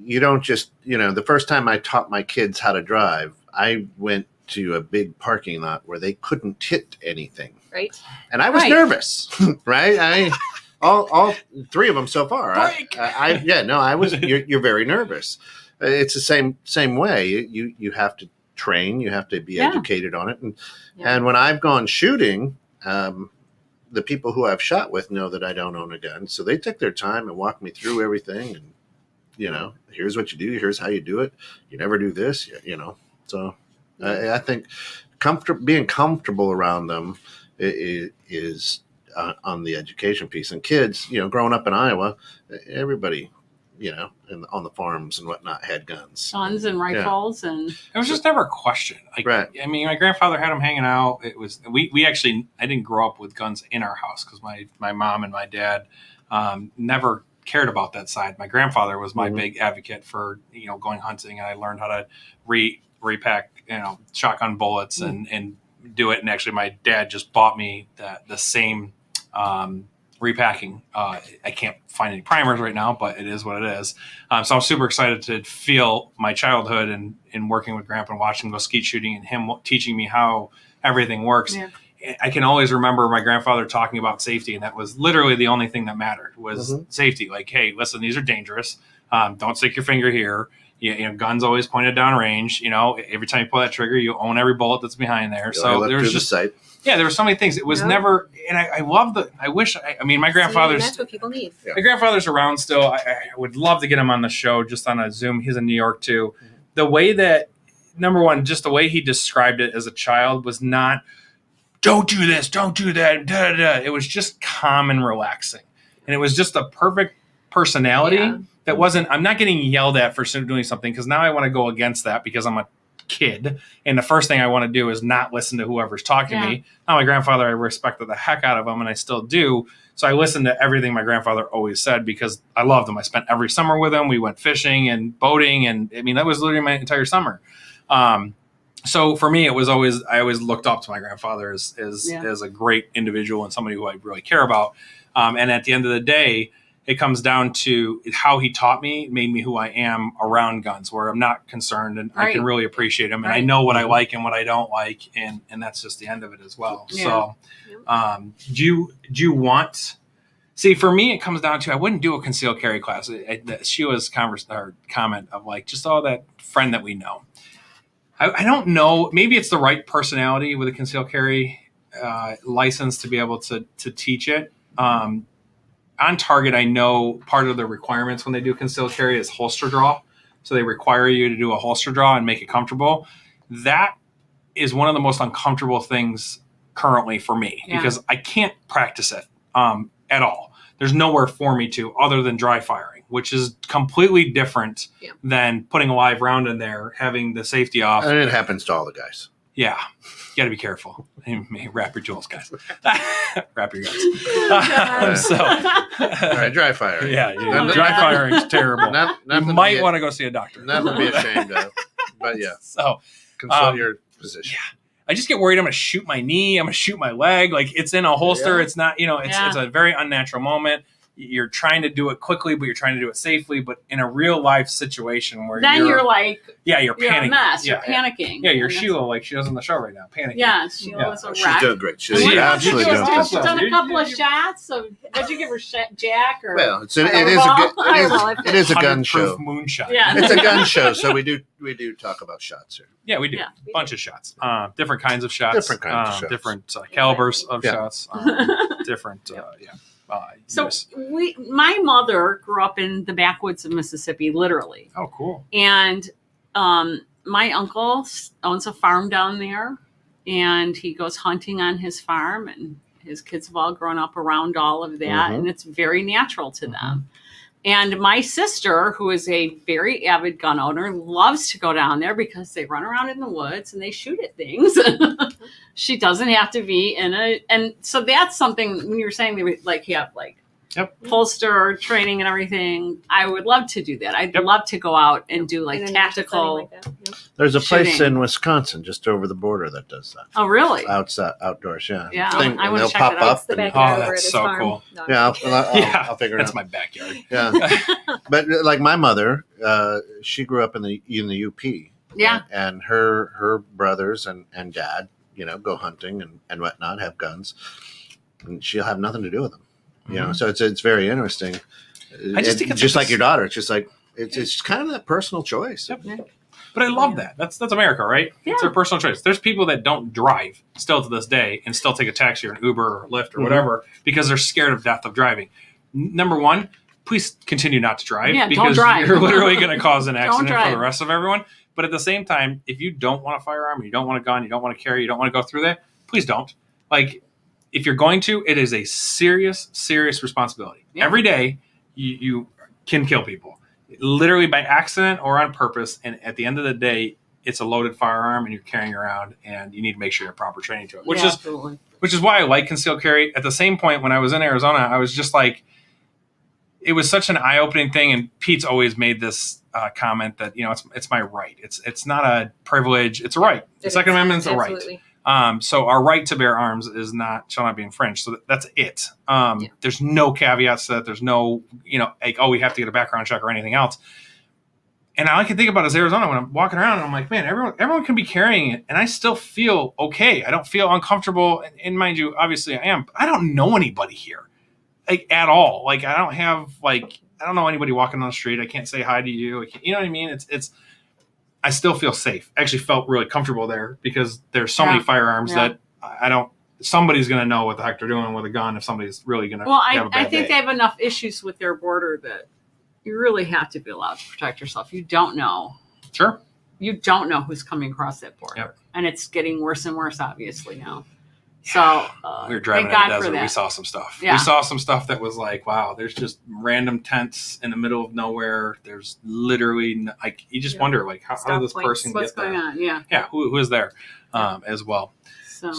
you don't just, the first time I taught my kids how to drive, I went to a big parking lot where they couldn't hit anything. Right. And I was nervous, right? All 3 of them so far. I was. You're very nervous. It's the same way. You have to train. You have to be educated on it. And when I've gone shooting, the people who I've shot with know that I don't own a gun, so they took their time and walked me through everything. And here's what you do. Here's how you do it. You never do this. So I think being comfortable around them is on the education piece. And kids, growing up in Iowa, everybody on the farms and whatnot had guns. Guns and rifles, and it was just never a question. Like, right. I mean, my grandfather had them hanging out. It was we actually, I didn't grow up with guns in our house because my mom and my dad never cared about that side. My grandfather was my big advocate for going hunting, and I learned how to repack shotgun bullets and do it. And actually, my dad just bought me the same repacking. I can't find any primers right now, but it is what it is. So I'm super excited to feel my childhood and working with Grandpa and watching him go skeet shooting and him teaching me how everything works. Yeah. I can always remember my grandfather talking about safety, and that was literally the only thing that mattered was safety. Like, hey, listen, these are dangerous. Don't stick your finger here. Guns always pointed down range. Every time you pull that trigger, you own every bullet that's behind there. So there was just there were so many things. It was never, and I love my grandfather's. That's what people need. My grandfather's around still. I would love to get him on the show just on a Zoom. He's in New York too. The way that, number one, just the way he described it as a child was not, don't do this, don't do that. Da, da, da. It was just calm and relaxing. And it was just a perfect personality that wasn't, I'm not getting yelled at for doing something because now I want to go against that because I'm a kid. And the first thing I want to do is not listen to whoever's talking to me. Now, my grandfather, I respected the heck out of him, and I still do. So I listened to everything my grandfather always said because I loved him. I spent every summer with him. We went fishing and boating. And I mean, that was literally my entire summer. So for me, I always looked up to my grandfather as a great individual and somebody who I really care about. And at the end of the day, it comes down to how he taught me, made me who I am around guns, where I'm not concerned and I can really appreciate them. And I know what I like and what I don't like. And that's just the end of it as well. Yeah. So do you want, see, for me, it comes down to, I wouldn't do a concealed carry class. Sheila's comment of like, just all that friend that we know. I don't know. Maybe it's the right personality with a concealed carry license to be able to teach it. On target, I know part of the requirements when they do concealed carry is holster draw. So they require you to do a holster draw and make it comfortable. That is one of the most uncomfortable things currently for me because I can't practice it at all. There's nowhere for me to other than dry firing, which is completely different than putting a live round in there, having the safety off. And it happens to all the guys. Yeah. You got to be careful. Wrap your jewels, guys. Wrap your guns. All right, dry firing. Yeah. Dry firing is terrible. You might want to go see a doctor. Nothing to be ashamed of. But yeah. So consult your physician. Yeah. I just get worried I'm going to shoot my knee. I'm going to shoot my leg. Like it's in a holster. Yeah. It's not, it's a very unnatural moment. You're trying to do it quickly, but you're trying to do it safely. But in a real life situation where you're like, you're panicking. A mess. You're panicking. Yeah, you're Sheila, like she does on the show right now, panicking. Yeah, Sheila was a wreck. She's doing great. She's absolutely doing fantastic. She's done a couple of shots. So what'd you give her, Jack? Or well, it is a gun show. Moonshot. Yeah, it's a gun show. So we do talk about shots here. Yeah, we do. Yeah, a bunch of shots. Different kinds of shots. Different calibers of shots. Different. My mother grew up in the backwoods of Mississippi, literally. Oh, cool. And my uncle owns a farm down there, and he goes hunting on his farm, and his kids have all grown up around all of that, and it's very natural to them. And my sister, who is a very avid gun owner, loves to go down there because they run around in the woods and they shoot at things. She doesn't have to be and so that's something when you were saying they would have holster training and everything. I would love to do that. I'd love to go out and do tactical. There's a place in Wisconsin just over the border that does that. Oh, really? Outdoors, yeah. Yeah, I want to check it out. That's so cool. No, I'll figure it out. That's my backyard. Yeah, but like my mother, she grew up in the UP. Yeah, and her brothers and dad, go hunting and whatnot, have guns, and she'll have nothing to do with them. So it's very interesting. I just think it's just like your daughter. It's just like it's kind of that personal choice. Yep. But I love that. That's America, right? Yeah. It's their personal choice. There's people that don't drive still to this day and still take a taxi or an Uber or Lyft or whatever because they're scared of death of driving. Number one, please continue not to drive because you're literally going to cause an accident for the rest of everyone. But at the same time, if you don't want a firearm, you don't want a gun, you don't want to carry, you don't want to go through that, please don't. Like, if you're going to, it is a serious, serious responsibility. Yeah. Every day, you can kill people. literally by accident or on purpose. And at the end of the day, it's a loaded firearm and you're carrying around, and you need to make sure you have proper training to it, which is why I like concealed carry. At the same point, when I was in Arizona, I was just like, it was such an eye-opening thing. And Pete's always made this comment that, it's my right. It's not a privilege. It's a right. The Second Amendment's a right. So our right to bear arms shall not be infringed. So that's it. There's no caveats to that. There's no, like, we have to get a background check or anything else. And all I can think about is Arizona when I'm walking around and I'm like, man, everyone can be carrying it. And I still feel okay. I don't feel uncomfortable. And mind you, obviously I am, but I don't know anybody here, like, at all. Like, I don't know anybody walking on the street. I can't say hi to you. You know what I mean? I still feel safe. I actually felt really comfortable there because there's so many firearms that somebody's going to know what the heck they're doing with a gun if somebody's really going to have a bad I think day. they have enough issues with their border that you really have to be allowed to protect yourself. You don't know. Sure. You don't know who's coming across that border. Yep. And it's getting worse and worse, obviously, now. So we were driving in the desert. We saw some stuff. Yeah. We saw some stuff that was like, wow, there's just random tents in the middle of nowhere. There's literally, like, you just wonder, like, how did this person What's get there? going on? Yeah. Yeah, who is there as well. So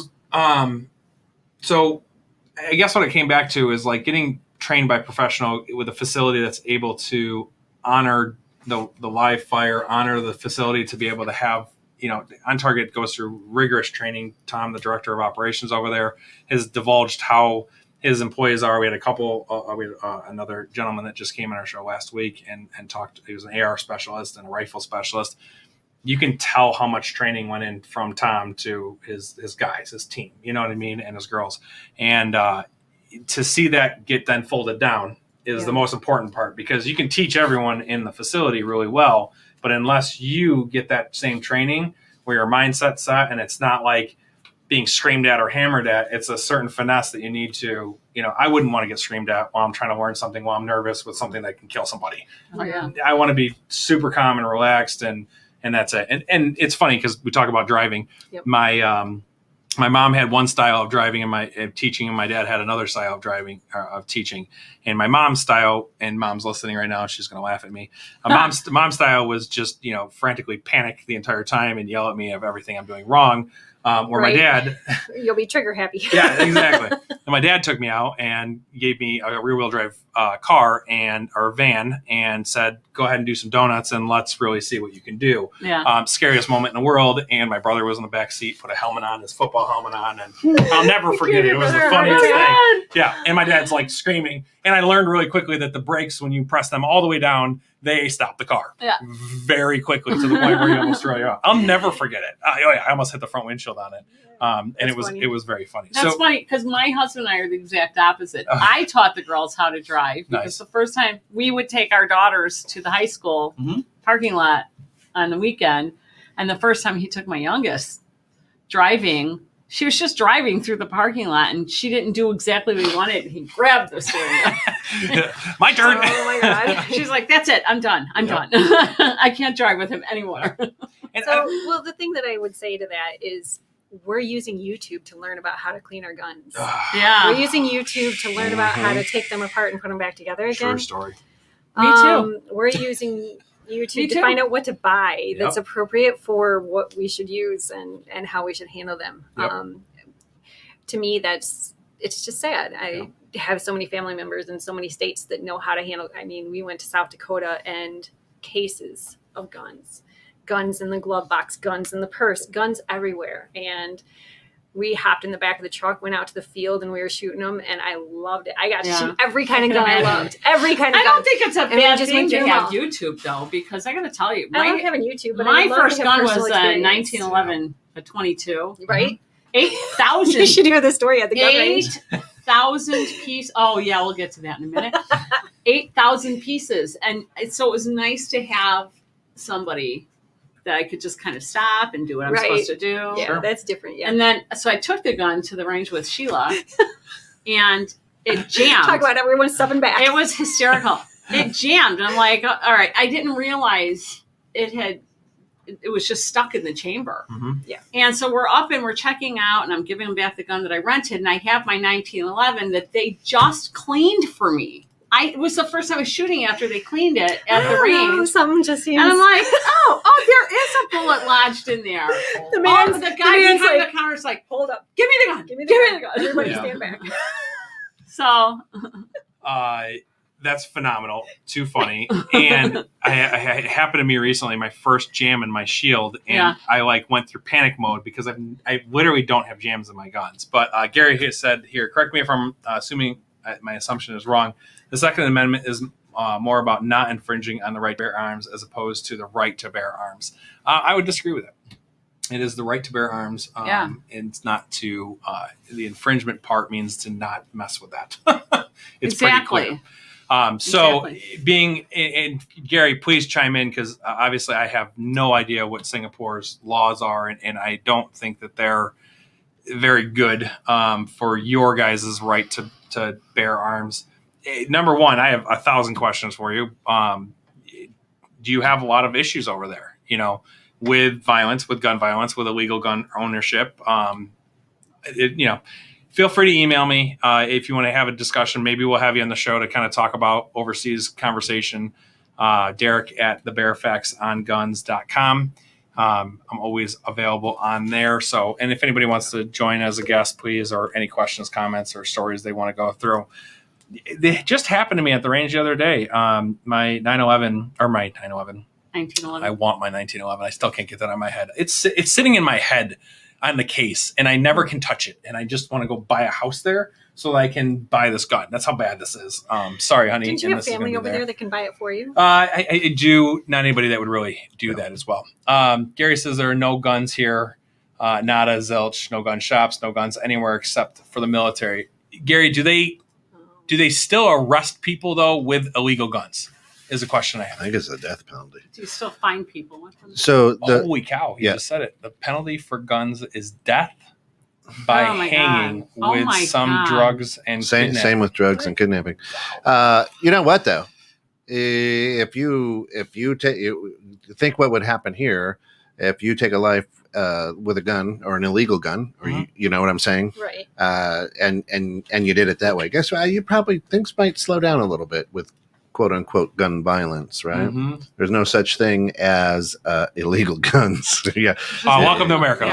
I guess what it came back to is, like, getting trained by a professional with a facility that's able to honor the live fire, honor the facility to be able to have, On Target goes through rigorous training. Tom, the director of operations over there, has divulged how his employees are. We had a couple, another gentleman that just came on our show last week and talked. He was an AR specialist and a rifle specialist. You can tell how much training went in from Tom to his guys, his team, you know what I mean, and his girls. And to see that get then folded down is the most important part, because you can teach everyone in the facility really well, but unless you get that same training where your mindset's set and it's not like being screamed at or hammered at, it's a certain finesse that you need to, I wouldn't want to get screamed at while I'm trying to learn something, while I'm nervous with something that can kill somebody. Oh, yeah. I want to be super calm and relaxed, and that's it. And it's funny because we talk about driving. Yep. My mom had one style of driving and teaching, and my dad had another style of driving, of teaching. And my mom's style, and mom's listening right now, she's going to laugh at me. Mom's style was just, frantically panic the entire time and yell at me of everything I'm doing wrong. Or my dad, you'll be trigger happy. Yeah, exactly. And my dad took me out and gave me a rear wheel drive car or van and said, go ahead and do some donuts and let's really see what you can do. Yeah. Scariest moment in the world. And my brother was in the back seat, put a helmet on, his football helmet on, and I'll never forget it. It was the funniest thing. Yeah. And my dad's like screaming. And I learned really quickly that the brakes, when you press them all the way down, they stop the car very quickly to the point where you almost throw you out. I'll never forget it. I almost hit the front windshield on it. And it was very funny. That's funny because my husband and I are the exact opposite. I taught the girls how to drive because the first time we would take our daughters to the high school parking lot on the weekend. And the first time he took my youngest driving, she was just driving through the parking lot and she didn't do exactly what he wanted. He grabbed the steering wheel. My turn. Oh my God. She's like, that's it. I'm done. I'm done. I can't drive with him anymore. Well, the thing that I would say to that is we're using YouTube to learn about how to clean our guns. Yeah. We're using YouTube to learn about how to take them apart and put them back together again. True story. Me too. We're using YouTube to find out what to buy that's appropriate for what we should use and how we should handle them. To me, it's just sad. I have so many family members in so many states that know how to handle. I mean, we went to South Dakota and cases of guns in the glove box, guns in the purse, guns everywhere. And we hopped in the back of the truck, went out to the field, and we were shooting them, and I loved it. I got to shoot every kind of gun I loved. Every kind of gun. I don't think it's a bad thing to have all. YouTube, though, because I got to tell you, I love having YouTube, but my I love first gun was a experience. 1911, a 22. Right? 8,000. You should hear the story at the gun range. 8,000 pieces. Oh, yeah, we'll get to that in a minute. 8,000 pieces. And so it was nice to have somebody that I could just kind of stop and do what I'm supposed to do. Yeah, that's different. Yeah. And then, so I took the gun to the range with Sheila and it jammed. Talk about everyone stepping back. It was hysterical. It jammed. And I'm like, all right, I didn't realize it was just stuck in the chamber. Mm-hmm. Yeah. And so we're up and we're checking out and I'm giving them back the gun that I rented. And I have my 1911 that they just cleaned for me. it was the first time I was shooting after they cleaned it at the range. Something just seems. And I'm like, oh, there is a bullet lodged in there. The guy behind like, the counter is like, hold up, give me the gun. give me the gun. Everybody Yeah. stand back. So that's phenomenal. Too funny. And I happened to me recently, my first jam in my shield, and I like went through panic mode because I literally don't have jams in my guns. But Gary has said here, correct me if I'm assuming my assumption is wrong. The Second Amendment is more about not infringing on the right to bear arms as opposed to the right to bear arms. I would disagree with it. It is the right to bear arms, and it's not to the infringement part means to not mess with that. It's exactly. pretty clear. So being, and Gary, please chime in because obviously I have no idea what Singapore's laws are, and I don't think that they're very good for your guys' right to bear arms. Number one, I have 1,000 questions for you. Do you have a lot of issues over there, with violence, with gun violence, with illegal gun ownership? Feel free to email me if you want to have a discussion. Maybe we'll have you on the show to kind of talk about overseas conversation. Derek at thebearfactsonguns.com. I'm always available on there. So, and if anybody wants to join as a guest, please, or any questions, comments, or stories they want to go through. They just happened to me at the range the other day. My 1911. I want my 1911. I still can't get that on my head. It's sitting in my head on the case, and I never can touch it. And I just want to go buy a house there so that I can buy this gun. That's how bad this is. Sorry, honey. Didn't you have family over there that can buy it for you? I do. Not anybody that would really do that as well. Gary says there are no guns here. Nada, zilch, no gun shops, no guns anywhere except for the military. Gary, do they still arrest people though with illegal guns? Is a question I have. I think it's a death penalty. Do you still find people with them? So holy cow! You just said it. The penalty for guns is death by hanging with some drugs and same with drugs and kidnapping. You know what though? If you think what would happen here if you take a life with a gun or an illegal gun, or you know what I'm saying, right? And you did it that way. Guess what? You probably things might slow down a little bit with quote unquote gun violence, right? Mm-hmm. There's no such thing as illegal guns. Yeah. Welcome to America.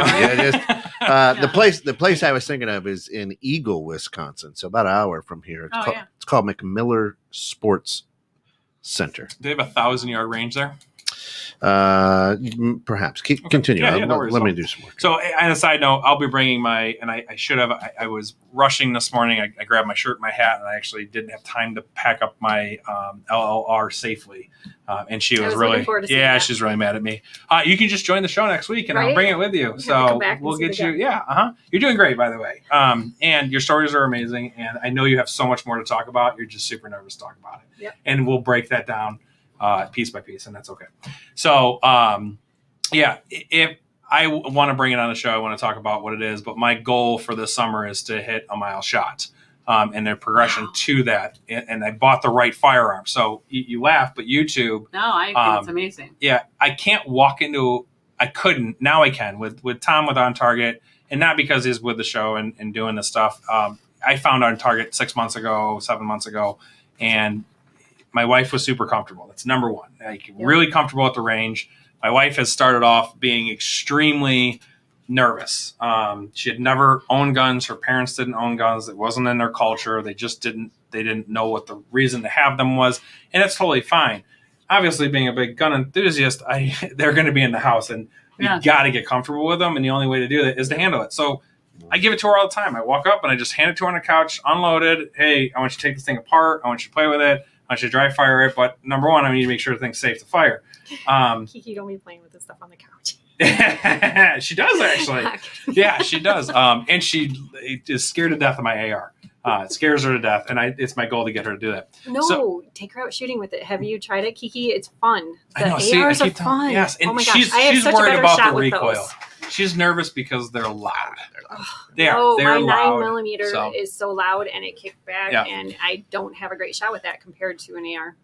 The place I was thinking of is in Eagle, Wisconsin. So about an hour from here. It's called McMiller Sports Center. Do they have 1,000-yard range there? Perhaps. Continue. Let me do some work. So, on a side note, I'll be bringing I should have. I was rushing this morning. I grabbed my shirt and my hat, and I actually didn't have time to pack up my LLR safely. And she was really, she's really mad at me. You can just join the show next week, and I'll bring it with you. So we'll get you. Yeah. You're doing great, by the way. And your stories are amazing, and I know you have so much more to talk about. You're just super nervous to talk about it. Yep. And we'll break that down piece by piece, and that's okay. So, if I want to bring it on the show, I want to talk about what it is, but my goal for this summer is to hit a mile shot, and their progression to that. And I bought the right firearm. So you laugh, but YouTube. No, I think it's amazing. Yeah. I couldn't, now I can with Tom with On Target, and not because he's with the show and doing this stuff. I found On Target 7 months ago, and my wife was super comfortable. That's number one. Really comfortable at the range. My wife has started off being extremely nervous. She had never owned guns. Her parents didn't own guns. It wasn't in their culture. They didn't know what the reason to have them was. And it's totally fine. Obviously, being a big gun enthusiast, they're going to be in the house, and you got to get comfortable with them. And the only way to do that is to handle it. So I give it to her all the time. I walk up and I just hand it to her on the couch, unloaded. Hey, I want you to take this thing apart. I want you to play with it. I want you to dry fire it. But number one, I need to make sure the thing's safe to fire. Kiki, don't be playing with this stuff on the couch. She does, actually. Yeah, she does. And she is scared to death of my AR. It scares her to death, and it's my goal to get her to do that. No, take her out shooting with it. Have you tried it, Kiki? It's fun. The ARs are fun. Yes, and oh my gosh, she's worried about the recoil. She's nervous because they're loud. They're my loud. 9mm is so loud, and it kicked back, and I don't have a great shot with that compared to an AR.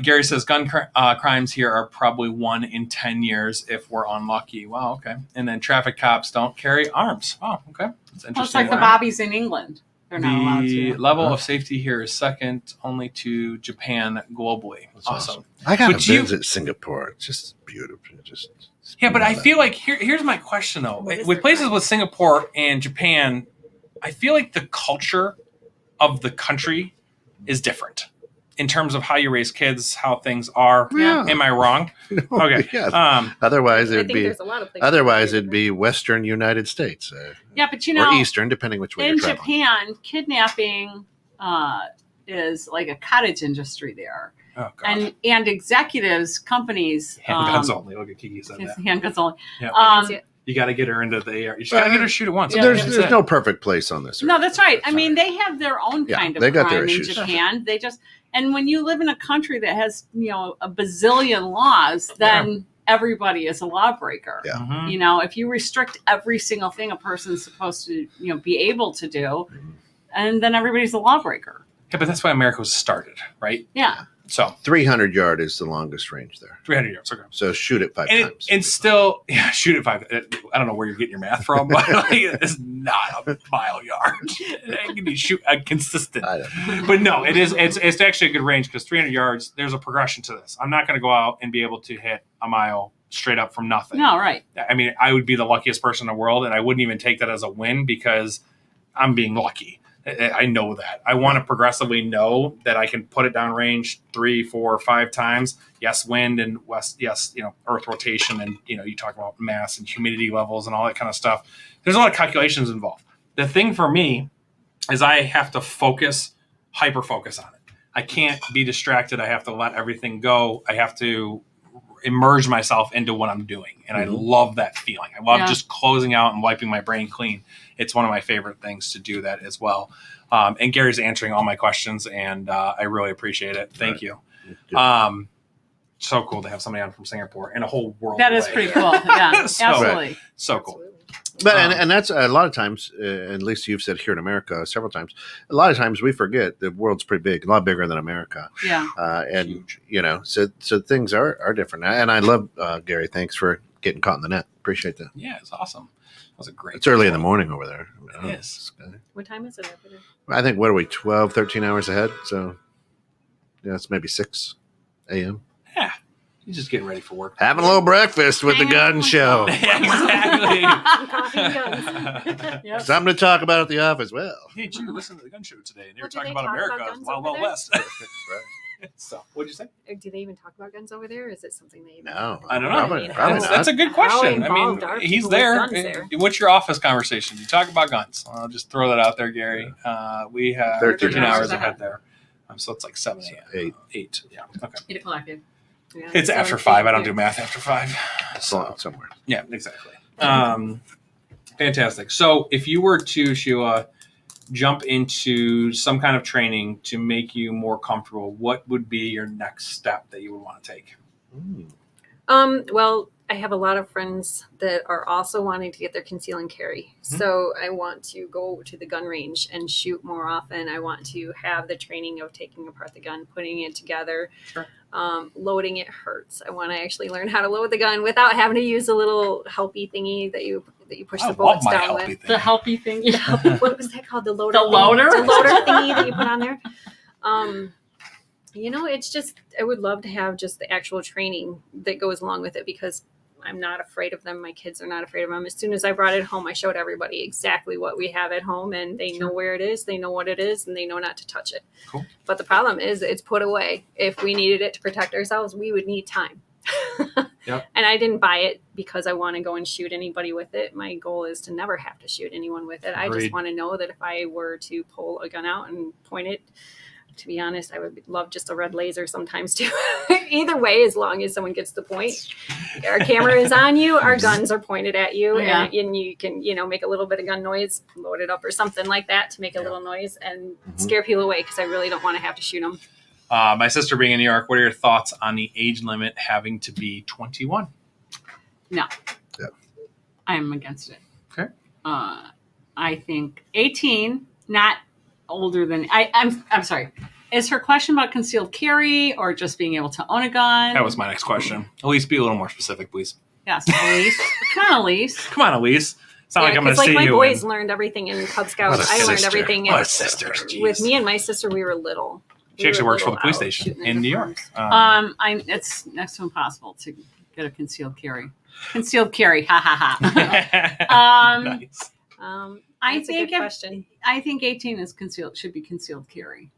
Gary says gun crimes here are probably 1 in 10 years if we're unlucky. Wow, okay. And then traffic cops don't carry arms. Oh, okay. That's interesting. It's like the bobbies in England. They're not allowed The to. level of safety here is second only to Japan globally. That's Awesome. I got to But you- visit Singapore. It's just beautiful. Yeah, but I feel like here's my question though. What is With their places crime? with Singapore and Japan, I feel like the culture of the country is different in terms of how you raise kids, how things are. Yeah. Am I wrong? Okay. Yeah. Otherwise, I it'd think be there's a lot of places. it'd be Western United States Yeah, but or Eastern, depending which way in you're traveling. Japan, kidnapping is like a cottage industry there. Oh God. And executives, companies, Handguns only. Look at Kiki said it's that. handguns only. Yeah. I can see it. You got to get her into the AR. You just got to get her to shoot it once. Yeah, There's That's it. no perfect place on this. No, earth. that's right. I Sorry. mean, they have their own Yeah, kind of they got their crime in issues. Japan. They just, and when you live in a country that has, a bazillion laws, then everybody is a lawbreaker. Yeah. Mhm. If you restrict every single thing a person's supposed to, be able to do, and then everybody's a lawbreaker. Yeah, but that's why America was started, right? Yeah. So 300 yard is the longest range there. 300 yards. Okay. So shoot it 5 And, times. and still, shoot it 5. I don't know where you're getting your math from, but it's not a mile yard. It can be consistent. I don't know. But no, it is. It's actually a good range because 300 yards. There's a progression to this. I'm not going to go out and be able to hit a mile straight up from nothing. No, right. I mean, I would be the luckiest person in the world, and I wouldn't even take that as a win because I'm being lucky. I know that. I want to progressively know that I can put it down range 3, 4, 5 times. Yes, wind and west. Yes, earth rotation, and you talk about mass and humidity levels and all that kind of stuff. There's a lot of calculations involved. The thing for me is I have to hyper focus on it. I can't be distracted. I have to let everything go. I have to immerse myself into what I'm doing. And I love that feeling. I love just closing out and wiping my brain clean. It's one of my favorite things to do that as well. And Gary's answering all my questions, and I really appreciate it. Thank you. So cool to have somebody on from Singapore and a whole world. That is away. pretty cool. Yeah, So- absolutely. So cool. But and that's a lot of times, at least you've said here in America several times, a lot of times we forget the world's pretty big, a lot bigger than America. Yeah. And, Huge. so things are different. And I love, Gary, thanks for getting caught in the net. Appreciate that. Yeah, it's awesome. That was a great. It's early in the morning over there. It is. What time is it over there? I think, what are we, 12, 13 hours ahead? So, it's maybe 6 a.m. Yeah, you're just getting ready for work. Having a little breakfast with the Hang gun out. show. Exactly. Coffee and guns. Yep. Something to talk about at the office. Well, Hey, you listen to the gun show today, and they were Well, do talking they about talk America, about guns Wild over Wild there? West. So, what'd you say? Do they even talk about guns over there? Or is it something they even No. I don't know. Probably not. That's a good question. I mean, involved are he's people with there. guns there? What's your office conversation? You talk about guns. I'll just throw that out there, Gary. We have 13 13 hours hours ahead there. So it's like 7 a.m. 8. Yeah. Okay. 8 o'clock. Yeah. Yeah, It's after 5. I don't do math after 5. So, somewhere. yeah, exactly. Fantastic. So if you were to, Sheila, jump into some kind of training to make you more comfortable, what would be your next step that you would want to take? Well, I have a lot of friends that are also wanting to get their conceal and carry. So I want to go to the gun range and shoot more often. I want to have the training of taking apart the gun, putting it together. Sure. Loading it hurts. I want to actually learn how to load the gun without having to use a little helpy thingy that you push I the love bullets my down healthy with. thing. The healthy thing. The helpy- what was that called? The loader. The loader? The loader thingy that you put on there. It's just, I would love to have just the actual training that goes along with it because I'm not afraid of them. My kids are not afraid of them. As soon as I brought it home, I showed everybody exactly what we have at home and they know where it is, they know what it is, and they know not to touch it. Cool. But the problem is it's put away. If we needed it to protect ourselves, we would need time. Yep. And I didn't buy it because I want to go and shoot anybody with it. My goal is to never have to shoot anyone with it. I Agreed. just want to know that if I were to pull a gun out and point it, to be honest, I would love just a red laser sometimes too. Either way, as long as someone gets the point. Our camera is on you, our guns are pointed at you, Yeah. and you can, make a little bit of gun noise, load it up or something like that to make a little noise and scare people away because I really don't want to have to shoot them. My sister being in New York, what are your thoughts on the age limit having to be 21? I'm against it. Okay. I think 18, not older than I'm sorry. Is her question about concealed carry or just being able to own a gun? That was my next question. Elise, be a little more specific, please. Yes, Elise. Come on, Elise. Come on, Elise. It's not like I'm going to like see my you. boys learned everything in Cub Scouts. What a I learned sister. everything What a sister. Jeez. with me and my sister. We were little. She actually were works for the little police out station shooting in the New York. farms. It's next to impossible to get a concealed carry. Concealed carry, ha ha ha. Nice. I That's a think good question. I think 18 is concealed, should be concealed carry.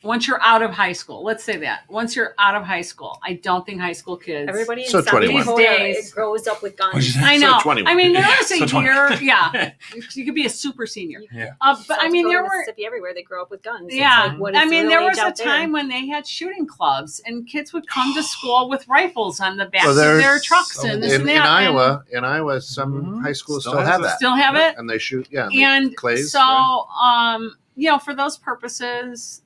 Once you're out of high school, let's say that. Once you're out of high school, I don't think high school kids. Everybody in So South 21. Dakota Days. grows up with guns. What'd you say? I know. So 21. I mean, there was So a 20. year, yeah. You could be a super senior. Yeah. But South I mean, Dakota, there were. Mississippi, everywhere they grow up with guns. It's Yeah, like, what is I mean, the there real was age a out there? time when they had shooting clubs, and kids would come to school with rifles on the back Well, of there's- their trucks and this In and that. Iowa, some Mhm. high schools Still still has have it. that. Still have it, And they shoot, yeah. and clays, so right? for those purposes,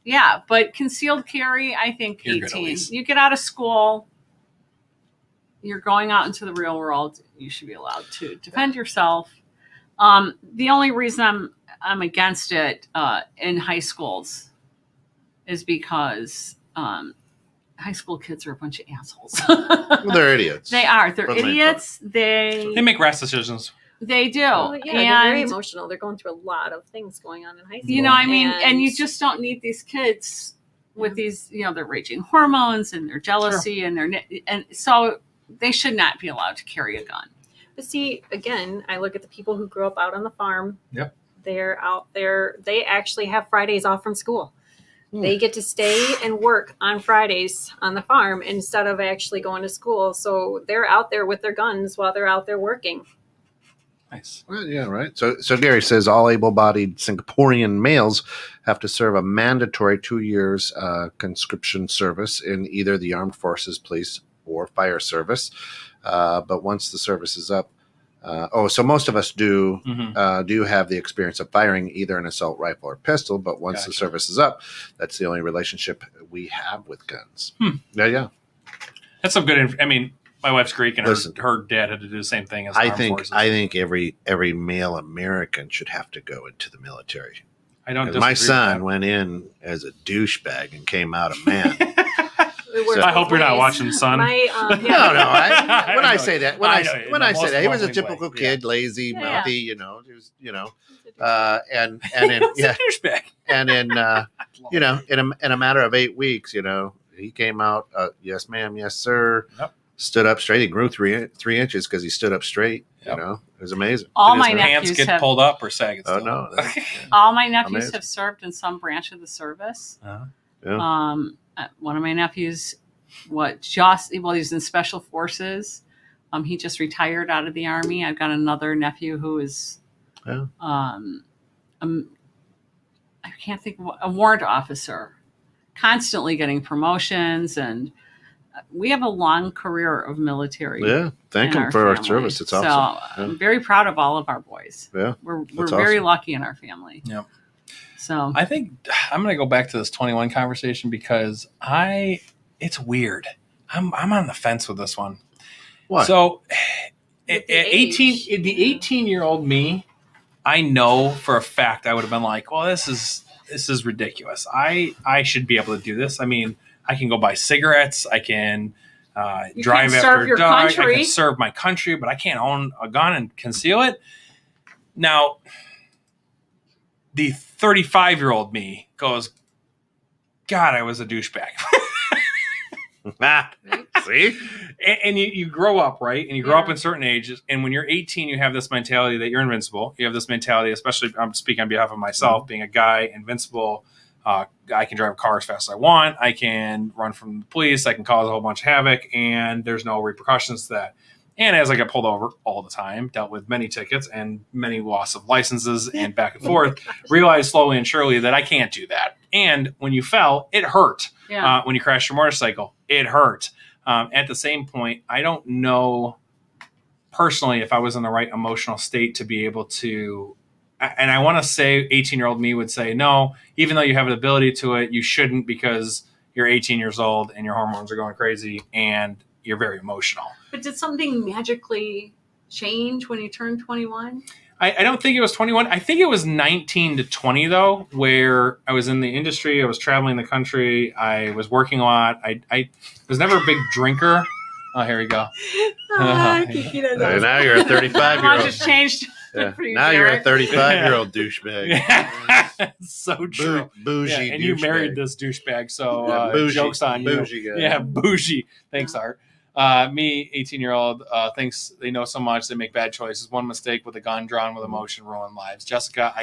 yeah. But concealed carry, I think You're good, 18. Elise. You get out of school, you're going out into the real world. You should be allowed to defend yourself. The only reason I'm against it in high schools is because high school kids are a bunch of assholes. Well, they're idiots. They are. They're For the main idiots. They They make rash decisions. They do. Well, yeah, they're very and emotional. They're going through a lot of things going on in high school. you know, I mean, and you just don't need these kids with Yeah. these, their raging hormones and their jealousy and so they should not be allowed to carry a gun. But see, again, I look at the people who grew up out on the farm. Yep. They're out there. They actually have Fridays off from school. Hmm. They get to stay and work on Fridays on the farm instead of actually going to school. So they're out there with their guns while they're out there working. Nice. Well, yeah, right. So Gary says all able-bodied Singaporean males have to serve a mandatory 2 years conscription service in either the armed forces, police, or fire service. But once the service is up, so most of us do have the experience of firing either an assault rifle or pistol. But once the Gotcha. service is up, that's the only relationship we have with guns. Yeah. That's some good. I mean, my wife's Greek, and Listen. her dad had to do the same thing as I armed think forces. every male American should have to go into the military. I don't. 'Cause disagree my with son that. went in as a douchebag and came out a man. It works I hope both you're not ways. watching, son. My, No, when I know say it. that, I know it. when In I the say most that, he was a loving typical way. kid, lazy, Yeah. mouthy, just, and then It's yeah, a douchebag. and then in a matter of 8 weeks, he came out, yes, ma'am, yes, sir. Yep. Stood up straight. He grew 3 inches because he stood up straight. Yep. It was amazing. All Did my his pants nephews get have pulled up or sagging? Oh still? no, all my nephews Amazing. have served in some branch of the service. Uh-huh. Yeah. One of my nephews, he's in special forces. He just retired out of the Army. I've got another nephew who is, Yeah. I can't think of a warrant officer, constantly getting promotions, and we have a long career of military. Yeah, thank in him for our family. service. It's So awesome. I'm very proud of all of our boys. Yeah, We're that's very awesome. lucky in our family. Yep. So I think I'm going to go back to this 21 conversation because it's weird. I'm on the fence with this one. What? So With at the 18, age. the 18-year-old me, I know for a fact I would have been like, well, this is ridiculous. I should be able to do this. I mean, I can go buy cigarettes. I can You drive can serve after your dark. I country. can serve my country, but I can't own a gun and conceal it. Now, the 35-year-old me goes, God, I was a douchebag. See? And you grow up, right? And you grow up in certain ages. And when you're 18, you have this mentality that you're invincible. You have this mentality, especially I'm speaking on behalf of myself, being a guy, invincible. I can drive a car as fast as I want. I can run from the police. I can cause a whole bunch of havoc. And there's no repercussions to that. And as I get pulled over all the time, dealt with many tickets and many loss of licenses and back and forth, realized slowly and surely that I can't do that. And when you fell, it hurt. yeah. When you crashed your motorcycle, it hurt. At the same point, I don't know personally if I was in the right emotional state to be able to, and I want to say 18-year-old me would say, no, even though you have the ability to it, you shouldn't because you're 18 years old and your hormones are going crazy and you're very emotional. But did something magically change when you turned 21? I don't think it was 21. I think it was 19 to 20, though, where I was in the industry. I was traveling the country. I was working a lot. I was never a big drinker, Oh, here we go. Kiki does And now you're a 35-year-old. I just changed. Yeah. for you, Now you're a Derek. 35-year-old douchebag. So true. Bougie Yeah, and you douchebag. married this douchebag, so Yeah, bougie, joke's on you. bougie guy. Yeah, bougie. Thanks, Art. Me, 18-year-old, thinks they know so much they make bad choices. One mistake with a gun drawn with emotion ruin lives. Jessica,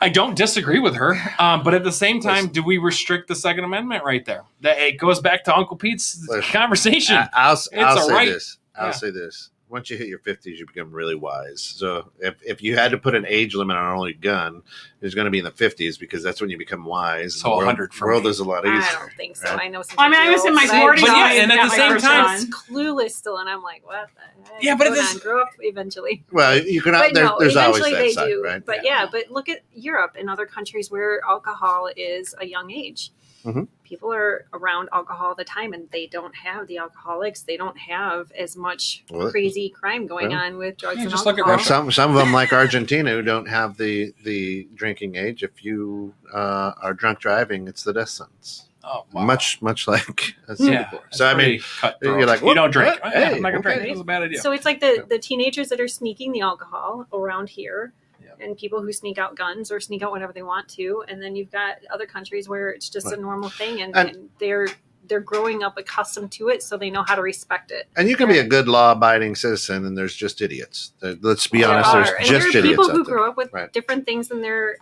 I don't disagree with her, but at the same time, do we restrict the Second Amendment right there? That it goes back to Uncle Pete's conversation. I'll a say right. this. I'll Yeah. say this. Once you hit your 50s, you become really wise. So if you had to put an age limit on only gun, it's going to be in the 50s because that's when you become wise. So the 100 for world me. is a lot easier. I don't think so. right? I know some. I mean, I was in my 40s. But yeah, when I and at got the my same first time- gun. it's clueless still, and I'm like, what the heck? Yeah, but Hold it's- on, grow up eventually. Well, you can. But There's always eventually that they side, do. right? But but look at Europe and other countries where alcohol is a young age. Mhm. People are around alcohol all the time, and they don't have the alcoholics. They don't have as much Well, crazy crime going well, on with drugs yeah, and just look at alcohol. Russia. Some of them, like Argentina, who don't have the drinking age. If you are drunk driving, it's the death sentence. Oh, wow. Much like Yeah. Singapore. So I mean, cutthroat. you're like, you don't drink. what? Oh, yeah, Hey, I'm not gonna drink. okay. That was a bad idea. So it's like the teenagers that are sneaking the alcohol around here, Yeah. and people who sneak out guns or sneak out whatever they want to, and then you've got other countries where it's just Right. a normal thing, and And- they're growing up accustomed to it, so they know how to respect it. and you can be a good law-abiding citizen, and there's just idiots. Let's be There honest. are. There's And just there are idiots people who out there. grow up with Right. different things in their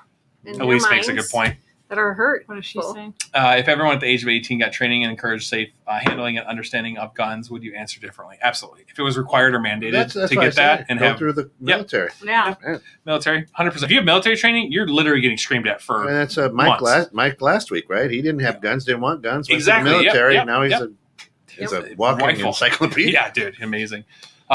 Elise makes a good minds point. that are hurt. What is she saying? If everyone at the age of 18 got training and encouraged safe handling and understanding of guns, would you answer differently? Absolutely. If it was required or mandated That's to what I get say. that and Go have through the military. Yeah. military, 100%. If you have military training, you're literally getting screamed at for And that's months. Mike last week, right? He didn't have guns, didn't want guns. Went Exactly, to the yep, military. yep, Now he's yep. he's a walking Rifle. encyclopedia. Yeah, dude, amazing.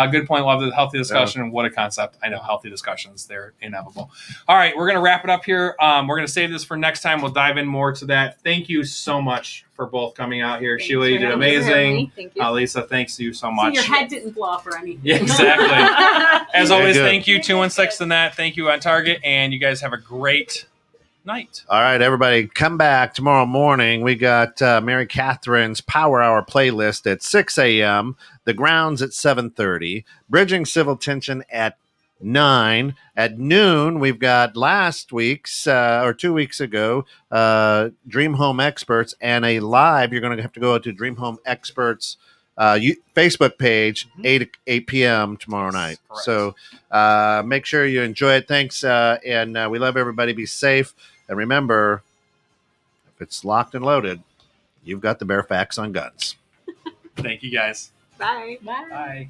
Good point. Love the healthy discussion. What a concept. I know healthy discussions, they're inevitable. All right, we're going to wrap it up here. We're going to save this for next time. We'll dive in more to that. Thank you so much for both coming out here. Thanks Sheila, you for did having me. amazing. Thank you. Lisa, thanks you so So much. your head didn't blow up or anything. Yeah, exactly. As Very always, good. thank you, 216 and that. Thank you on Target, and you guys have a great night. All right, everybody, come back tomorrow morning. We got Mary Catherine's Power Hour playlist at 6 a.m., The Grounds at 7:30, Bridging Civil Tension at 9. At noon, we've got last week's, or 2 weeks ago, Dream Home Experts, and a live, you're going to have to go to Dream Home Experts Facebook page, 8 p.m. tomorrow night. Correct. So make sure you enjoy it. Thanks, and we love everybody. Be safe. And remember, if it's locked and loaded, you've got the bare facts on guns. Thank you, guys. Bye. Bye. Bye.